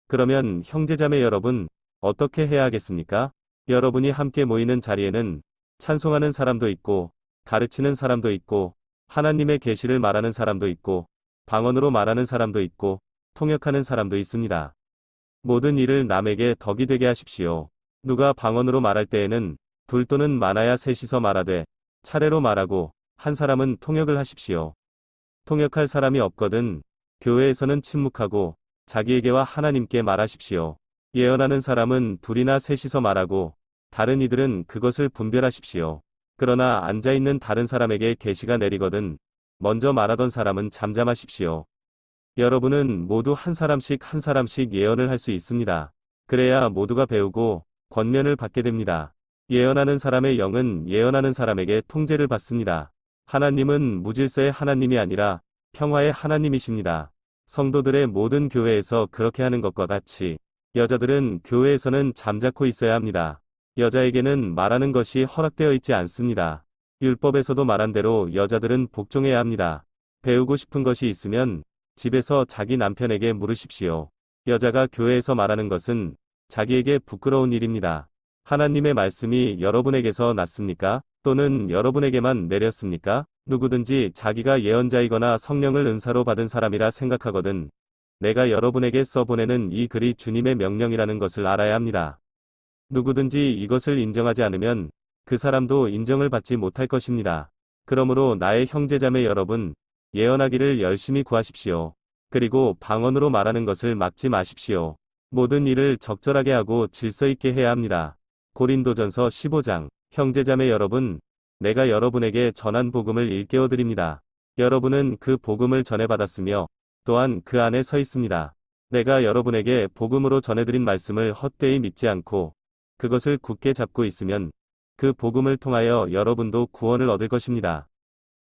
그러면 형제자매 여러분, 어떻게 해야 하겠습니까? 여러분이 함께 모이는 자리에는 찬송하는 사람도 있고 가르치는 사람도 있고 하나님의 계시를 말하는 사람도 있고 방언으로 말하는 사람도 있고 통역하는 사람도 있습니다. 모든 일을 남에게 덕이 되게 하십시오. 누가 방언으로 말할 때에는 둘 또는 많아야 셋이서 말하되 차례로 말하고 한 사람은 통역을 하십시오. 통역할 사람이 없거든 교회에서는 침묵하고 자기에게와 하나님께 말하십시오. 예언하는 사람은 둘이나 셋이서 말하고 다른 이들은 그것을 분별하십시오. 그러나 앉아있는 다른 사람에게 계시가 내리거든 먼저 말하던 사람은 잠잠하십시오. 여러분은 모두 한 사람씩 예언을 할 수 있습니다. 그래야 모두가 배우고 권면을 받게 됩니다. 예언하는 사람의 영은 예언하는 사람에게 통제를 받습니다. 하나님은 무질서의 하나님이 아니라 평화의 하나님이십니다. 성도들의 모든 교회에서 그렇게 하는 것과 같이 여자들은 교회에서는 잠자코 있어야 합니다. 여자에게는 말하는 것이 허락되어 있지 않습니다. 율법에서도 말한 대로 여자들은 복종해야 합니다. 배우고 싶은 것이 있으면 집에서 자기 남편에게 물으십시오. 여자가 교회에서 말하는 것은 자기에게 부끄러운 일입니다. 하나님의 말씀이 여러분에게서 났습니까? 또는 여러분에게만 내렸습니까? 누구든지 자기가 예언자이거나 성령을 은사로 받은 사람이라 생각하거든 내가 여러분에게 써보내는 이 글이 주님의 명령이라는 것을 알아야 합니다. 누구든지 이것을 인정하지 않으면 그 사람도 인정을 받지 못할 것입니다. 그러므로 나의 형제자매 여러분, 예언하기를 열심히 구하십시오. 그리고 방언으로 말하는 것을 막지 마십시오. 모든 일을 적절하게 하고 질서 있게 해야 합니다. 고린도전서 15장. 형제자매 여러분, 내가 여러분에게 전한 복음을 일깨워 드립니다. 여러분은 그 복음을 전해받았으며 또한 그 안에 서 있습니다. 내가 여러분에게 복음으로 전해드린 말씀을 헛되이 믿지 않고 그것을 굳게 잡고 있으면 그 복음을 통하여 여러분도 구원을 얻을 것입니다.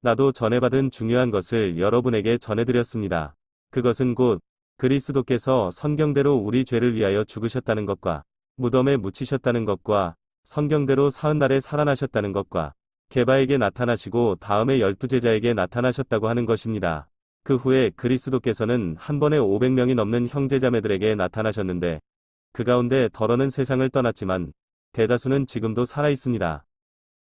나도 전해받은 중요한 것을 여러분에게 전해드렸습니다. 그것은 곧 그리스도께서 성경대로 우리 죄를 위하여 죽으셨다는 것과 무덤에 묻히셨다는 것과 성경대로 사흘날에 살아나셨다는 것과 게바에게 나타나시고 다음에 12제자에게 나타나셨다고 하는 것입니다. 그 후에 그리스도께서는 한 번에 500명이 넘는 형제자매들에게 나타나셨는데 그 가운데 더러는 세상을 떠났지만 대다수는 지금도 살아있습니다.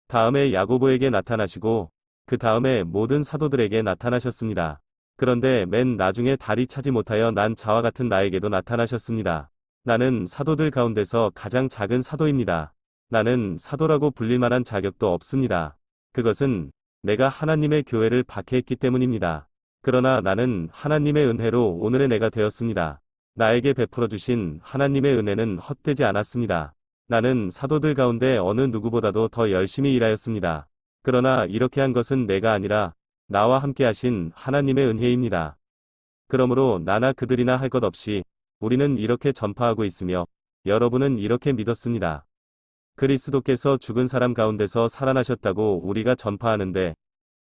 다음에 야고보에게 나타나시고 그 다음에 모든 사도들에게 나타나셨습니다. 그런데 맨 나중에 다리 차지 못하여 난 자와 같은 나에게도 나타나셨습니다. 나는 사도들 가운데서 가장 작은 사도입니다. 나는 사도라고 불릴 만한 자격도 없습니다. 그것은 내가 하나님의 교회를 박해했기 때문입니다. 그러나 나는 하나님의 은혜로 오늘의 내가 되었습니다. 나에게 베풀어 주신 하나님의 은혜는 헛되지 않았습니다. 나는 사도들 가운데 어느 누구보다도 더 열심히 일하였습니다. 그러나 이렇게 한 것은 내가 아니라 나와 함께 하신 하나님의 은혜입니다. 그러므로 나나 그들이나 할 것 없이 우리는 이렇게 전파하고 있으며 여러분은 이렇게 믿었습니다. 그리스도께서 죽은 사람 가운데서 살아나셨다고 우리가 전파하는데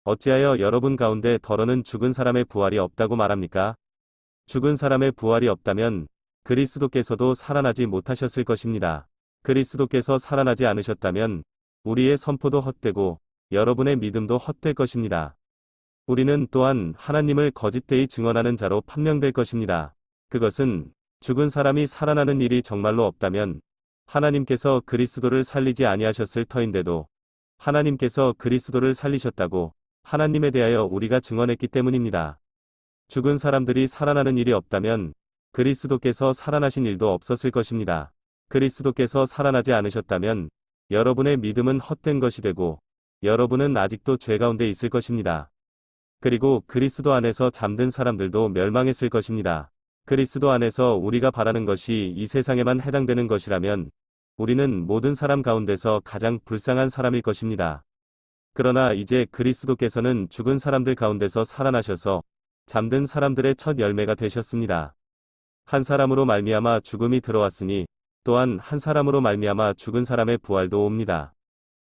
어찌하여 여러분 가운데 더러는 죽은 사람의 부활이 없다고 말합니까? 죽은 사람의 부활이 없다면 그리스도께서도 살아나지 못하셨을 것입니다. 그리스도께서 살아나지 않으셨다면 우리의 선포도 헛되고 여러분의 믿음도 헛될 것입니다. 우리는 또한 하나님을 거짓되이 증언하는 자로 판명될 것입니다. 그것은 죽은 사람이 살아나는 일이 정말로 없다면 하나님께서 그리스도를 살리지 아니하셨을 터인데도 하나님께서 그리스도를 살리셨다고 하나님에 대하여 우리가 증언했기 때문입니다. 죽은 사람들이 살아나는 일이 없다면 그리스도께서 살아나신 일도 없었을 것입니다. 그리스도께서 살아나지 않으셨다면 여러분의 믿음은 헛된 것이 되고 여러분은 아직도 죄 가운데 있을 것입니다. 그리고 그리스도 안에서 잠든 사람들도 멸망했을 것입니다. 그리스도 안에서 우리가 바라는 것이 이 세상에만 해당되는 것이라면 우리는 모든 사람 가운데서 가장 불쌍한 사람일 것입니다. 그러나 이제 그리스도께서는 죽은 사람들 가운데서 살아나셔서 잠든 사람들의 첫 열매가 되셨습니다. 한 사람으로 말미암아 죽음이 들어왔으니 또한 한 사람으로 말미암아 죽은 사람의 부활도 옵니다.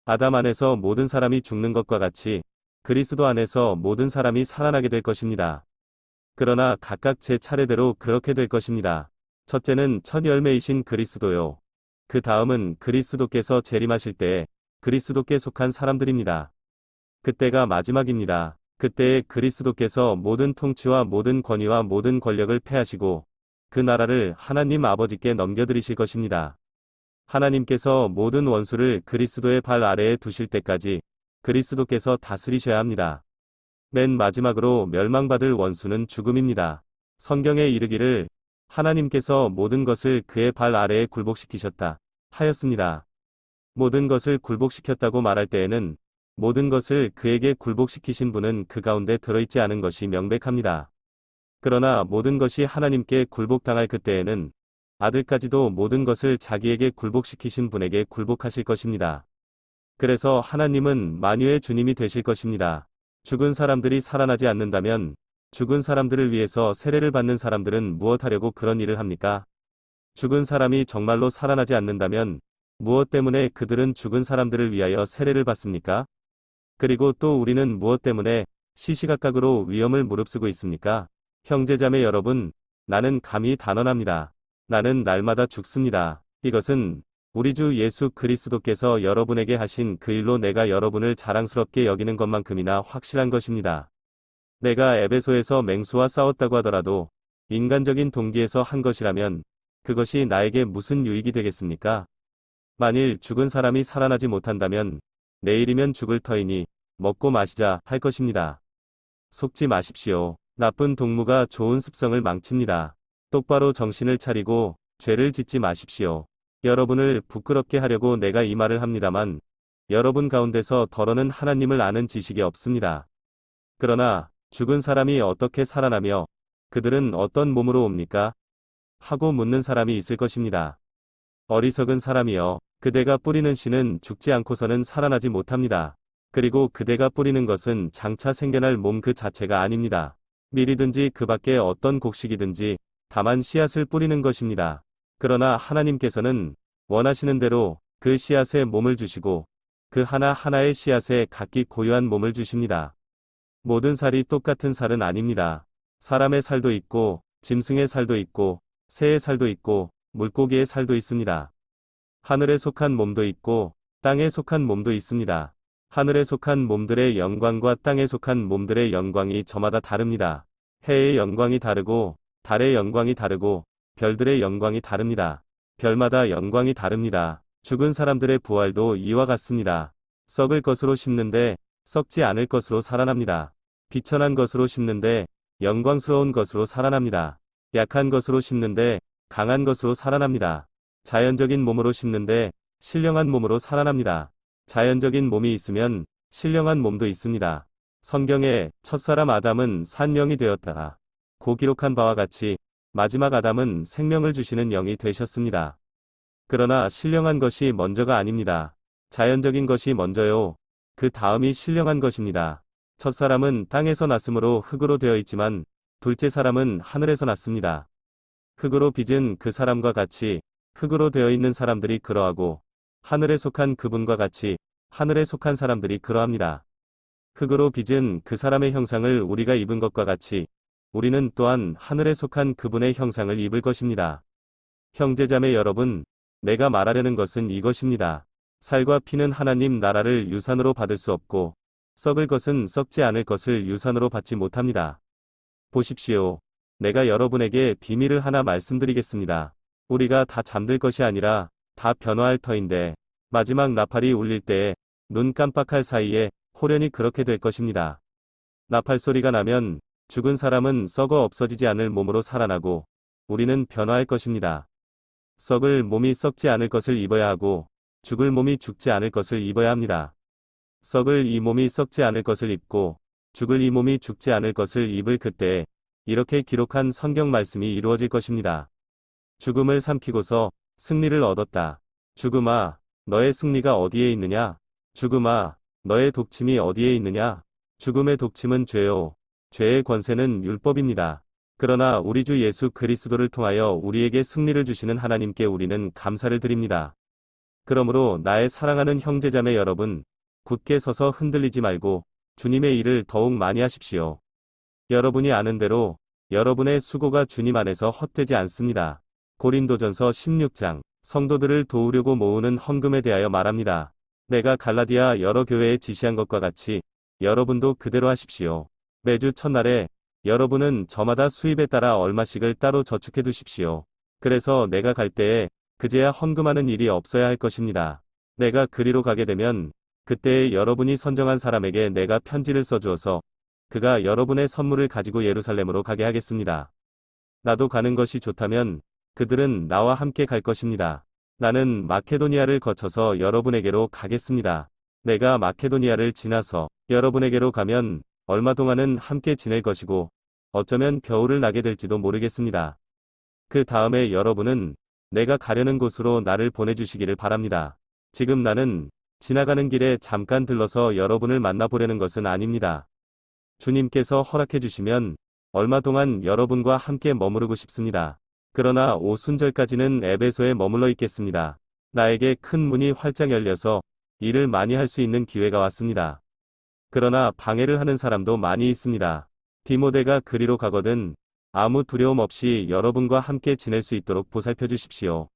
아담 안에서 모든 사람이 죽는 것과 같이 그리스도 안에서 모든 사람이 살아나게 될 것입니다. 그러나 각각 제 차례대로 그렇게 될 것입니다. 첫째는 첫 열매이신 그리스도요. 그 다음은 그리스도께서 재림하실 때에 그리스도께 속한 사람들입니다. 그때가 마지막입니다. 그때에 그리스도께서 모든 통치와 모든 권위와 모든 권력을 패하시고 그 나라를 하나님 아버지께 넘겨드리실 것입니다. 하나님께서 모든 원수를 그리스도의 발 아래에 두실 때까지 그리스도께서 다스리셔야 합니다. 맨 마지막으로 멸망받을 원수는 죽음입니다. 성경에 이르기를 하나님께서 모든 것을 그의 발 아래에 굴복시키셨다 하였습니다. 모든 것을 굴복시켰다고 말할 때에는 모든 것을 그에게 굴복시키신 분은 그 가운데 들어있지 않은 것이 명백합니다. 그러나 모든 것이 하나님께 굴복당할 그때에는 아들까지도 모든 것을 자기에게 굴복시키신 분에게 굴복하실 것입니다. 그래서 하나님은 만유의 주님이 되실 것입니다. 죽은 사람들이 살아나지 않는다면 죽은 사람들을 위해서 세례를 받는 사람들은 무엇하려고 그런 일을 합니까? 죽은 사람이 정말로 살아나지 않는다면 무엇 때문에 그들은 죽은 사람들을 위하여 세례를 받습니까? 그리고 또 우리는 무엇 때문에 시시각각으로 위험을 무릅쓰고 있습니까? 형제자매 여러분, 나는 감히 단언합니다. 나는 날마다 죽습니다. 이것은 우리 주 예수 그리스도께서 여러분에게 하신 그 일로 내가 여러분을 자랑스럽게 여기는 것만큼이나 확실한 것입니다. 내가 에베소에서 맹수와 싸웠다고 하더라도 인간적인 동기에서 한 것이라면 그것이 나에게 무슨 유익이 되겠습니까? 만일 죽은 사람이 살아나지 못한다면 내일이면 죽을 터이니 먹고 마시자 할 것입니다. 속지 마십시오. 나쁜 동무가 좋은 습성을 망칩니다. 똑바로 정신을 차리고 죄를 짓지 마십시오. 여러분을 부끄럽게 하려고 내가 이 말을 합니다만 여러분 가운데서 더러는 하나님을 아는 지식이 없습니다. 그러나 죽은 사람이 어떻게 살아나며 그들은 어떤 몸으로 옵니까? 하고 묻는 사람이 있을 것입니다. 어리석은 사람이여, 그대가 뿌리는 씨는 죽지 않고서는 살아나지 못합니다. 그리고 그대가 뿌리는 것은 장차 생겨날 몸 그 자체가 아닙니다. 밀이든지 그 밖에 어떤 곡식이든지 다만 씨앗을 뿌리는 것입니다. 그러나 하나님께서는 원하시는 대로 그 씨앗에 몸을 주시고 그 하나하나의 씨앗에 각기 고유한 몸을 주십니다. 모든 살이 똑같은 살은 아닙니다. 사람의 살도 있고 짐승의 살도 있고 새의 살도 있고 물고기의 살도 있습니다. 하늘에 속한 몸도 있고 땅에 속한 몸도 있습니다. 하늘에 속한 몸들의 영광과 땅에 속한 몸들의 영광이 저마다 다릅니다. 해의 영광이 다르고 달의 영광이 다르고 별들의 영광이 다릅니다. 별마다 영광이 다릅니다. 죽은 사람들의 부활도 이와 같습니다. 썩을 것으로 심는데 썩지 않을 것으로 살아납니다. 비천한 것으로 심는데 영광스러운 것으로 살아납니다. 약한 것으로 심는데 강한 것으로 살아납니다. 자연적인 몸으로 심는데 신령한 몸으로 살아납니다. 자연적인 몸이 있으면 신령한 몸도 있습니다. 성경에 첫사람 아담은 산영이 되었다 고 기록한 바와 같이 마지막 아담은 생명을 주시는 영이 되셨습니다. 그러나 신령한 것이 먼저가 아닙니다. 자연적인 것이 먼저요. 그 다음이 신령한 것입니다. 첫사람은 땅에서 났으므로 흙으로 되어 있지만 둘째 사람은 하늘에서 났습니다. 흙으로 빚은 그 사람과 같이 흙으로 되어 있는 사람들이 그러하고 하늘에 속한 그분과 같이 하늘에 속한 사람들이 그러합니다. 흙으로 빚은 그 사람의 형상을 우리가 입은 것과 같이 우리는 또한 하늘에 속한 그분의 형상을 입을 것입니다. 형제자매 여러분, 내가 말하려는 것은 이것입니다. 살과 피는 하나님 나라를 유산으로 받을 수 없고 썩을 것은 썩지 않을 것을 유산으로 받지 못합니다. 보십시오. 내가 여러분에게 비밀을 하나 말씀드리겠습니다. 우리가 다 잠들 것이 아니라 다 변화할 터인데 마지막 나팔이 울릴 때에 눈 깜빡할 사이에 호련히 그렇게 될 것입니다. 나팔 소리가 나면 죽은 사람은 썩어 없어지지 않을 몸으로 살아나고 우리는 변화할 것입니다. 썩을 몸이 썩지 않을 것을 입어야 하고 죽을 몸이 죽지 않을 것을 입어야 합니다. 썩을 이 몸이 썩지 않을 것을 입고 죽을 이 몸이 죽지 않을 것을 입을 그때에 이렇게 기록한 성경 말씀이 이루어질 것입니다. 죽음을 삼키고서 승리를 얻었다. 죽음아, 너의 승리가 어디에 있느냐? 죽음아, 너의 독침이 어디에 있느냐? 죽음의 독침은 죄요. 죄의 권세는 율법입니다. 그러나 우리 주 예수 그리스도를 통하여 우리에게 승리를 주시는 하나님께 우리는 감사를 드립니다. 그러므로 나의 사랑하는 형제자매 여러분, 굳게 서서 흔들리지 말고 주님의 일을 더욱 많이 하십시오. 여러분이 아는 대로 여러분의 수고가 주님 안에서 헛되지 않습니다. 고린도전서 16장, 성도들을 도우려고 모으는 헌금에 대하여 말합니다. 내가 갈라디아 여러 교회에 지시한 것과 같이 여러분도 그대로 하십시오. 매주 첫날에 여러분은 저마다 수입에 따라 얼마씩을 따로 저축해 두십시오. 그래서 내가 갈 때에 그제야 헌금하는 일이 없어야 할 것입니다. 내가 그리로 가게 되면 그때에 여러분이 선정한 사람에게 내가 편지를 써주어서 그가 여러분의 선물을 가지고 예루살렘으로 가게 하겠습니다. 나도 가는 것이 좋다면 그들은 나와 함께 갈 것입니다. 나는 마케도니아를 거쳐서 여러분에게로 가겠습니다. 내가 마케도니아를 지나서 여러분에게로 가면 얼마 동안은 함께 지낼 것이고 어쩌면 겨울을 나게 될지도 모르겠습니다. 그 다음에 여러분은 내가 가려는 곳으로 나를 보내주시기를 바랍니다. 지금 나는 지나가는 길에 잠깐 들러서 여러분을 만나보려는 것은 아닙니다. 주님께서 허락해 주시면 얼마 동안 여러분과 함께 머무르고 싶습니다. 그러나 오순절까지는 에베소에 머물러 있겠습니다. 나에게 큰 문이 활짝 열려서 일을 많이 할 수 있는 기회가 왔습니다. 그러나 방해를 하는 사람도 많이 있습니다. 디모데가 그리로 가거든 아무 두려움 없이 여러분과 함께 지낼 수 있도록 보살펴 주십시오.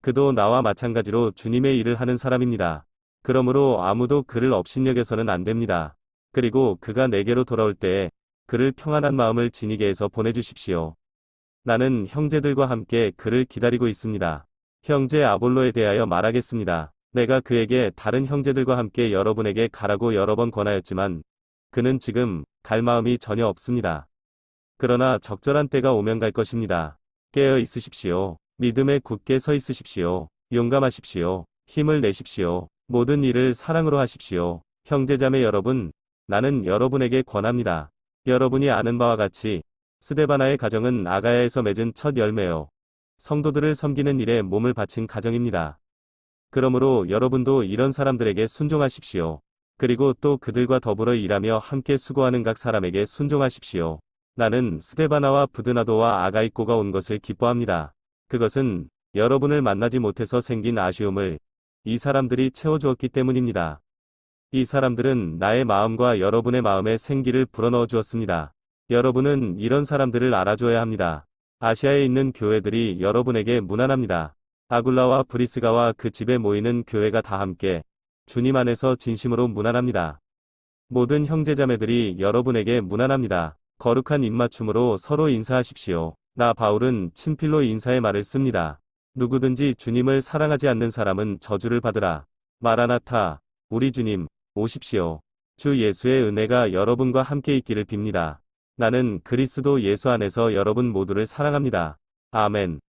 그도 나와 마찬가지로 주님의 일을 하는 사람입니다. 그러므로 아무도 그를 업신여겨서는 안 됩니다. 그리고 그가 내게로 돌아올 때에 그를 평안한 마음을 지니게 해서 보내주십시오. 나는 형제들과 함께 그를 기다리고 있습니다. 형제 아볼로에 대하여 말하겠습니다. 내가 그에게 다른 형제들과 함께 여러분에게 가라고 여러 번 권하였지만 그는 지금 갈 마음이 전혀 없습니다. 그러나 적절한 때가 오면 갈 것입니다. 깨어 있으십시오. 믿음에 굳게 서 있으십시오. 용감하십시오. 힘을 내십시오. 모든 일을 사랑으로 하십시오. 형제자매 여러분, 나는 여러분에게 권합니다. 여러분이 아는 바와 같이 스데바나의 가정은 아가야에서 맺은 첫 열매요. 성도들을 섬기는 일에 몸을 바친 가정입니다. 그러므로 여러분도 이런 사람들에게 순종하십시오. 그리고 또 그들과 더불어 일하며 함께 수고하는 각 사람에게 순종하십시오. 나는 스데바나와 부드나도와 아가이꼬가 온 것을 기뻐합니다. 그것은 여러분을 만나지 못해서 생긴 아쉬움을 이 사람들이 채워주었기 때문입니다. 이 사람들은 나의 마음과 여러분의 마음에 생기를 불어넣어 주었습니다. 여러분은 이런 사람들을 알아줘야 합니다. 아시아에 있는 교회들이 여러분에게 무난합니다. 아굴라와 브리스가와 그 집에 모이는 교회가 다 함께 주님 안에서 진심으로 무난합니다. 모든 형제자매들이 여러분에게 무난합니다. 거룩한 입맞춤으로 서로 인사하십시오. 나 바울은 친필로 인사의 말을 씁니다. 누구든지 주님을 사랑하지 않는 사람은 저주를 받으라. 마라나타, 우리 주님, 오십시오. 주 예수의 은혜가 여러분과 함께 있기를 빕니다. 나는 그리스도 예수 안에서 여러분 모두를 사랑합니다. 아멘.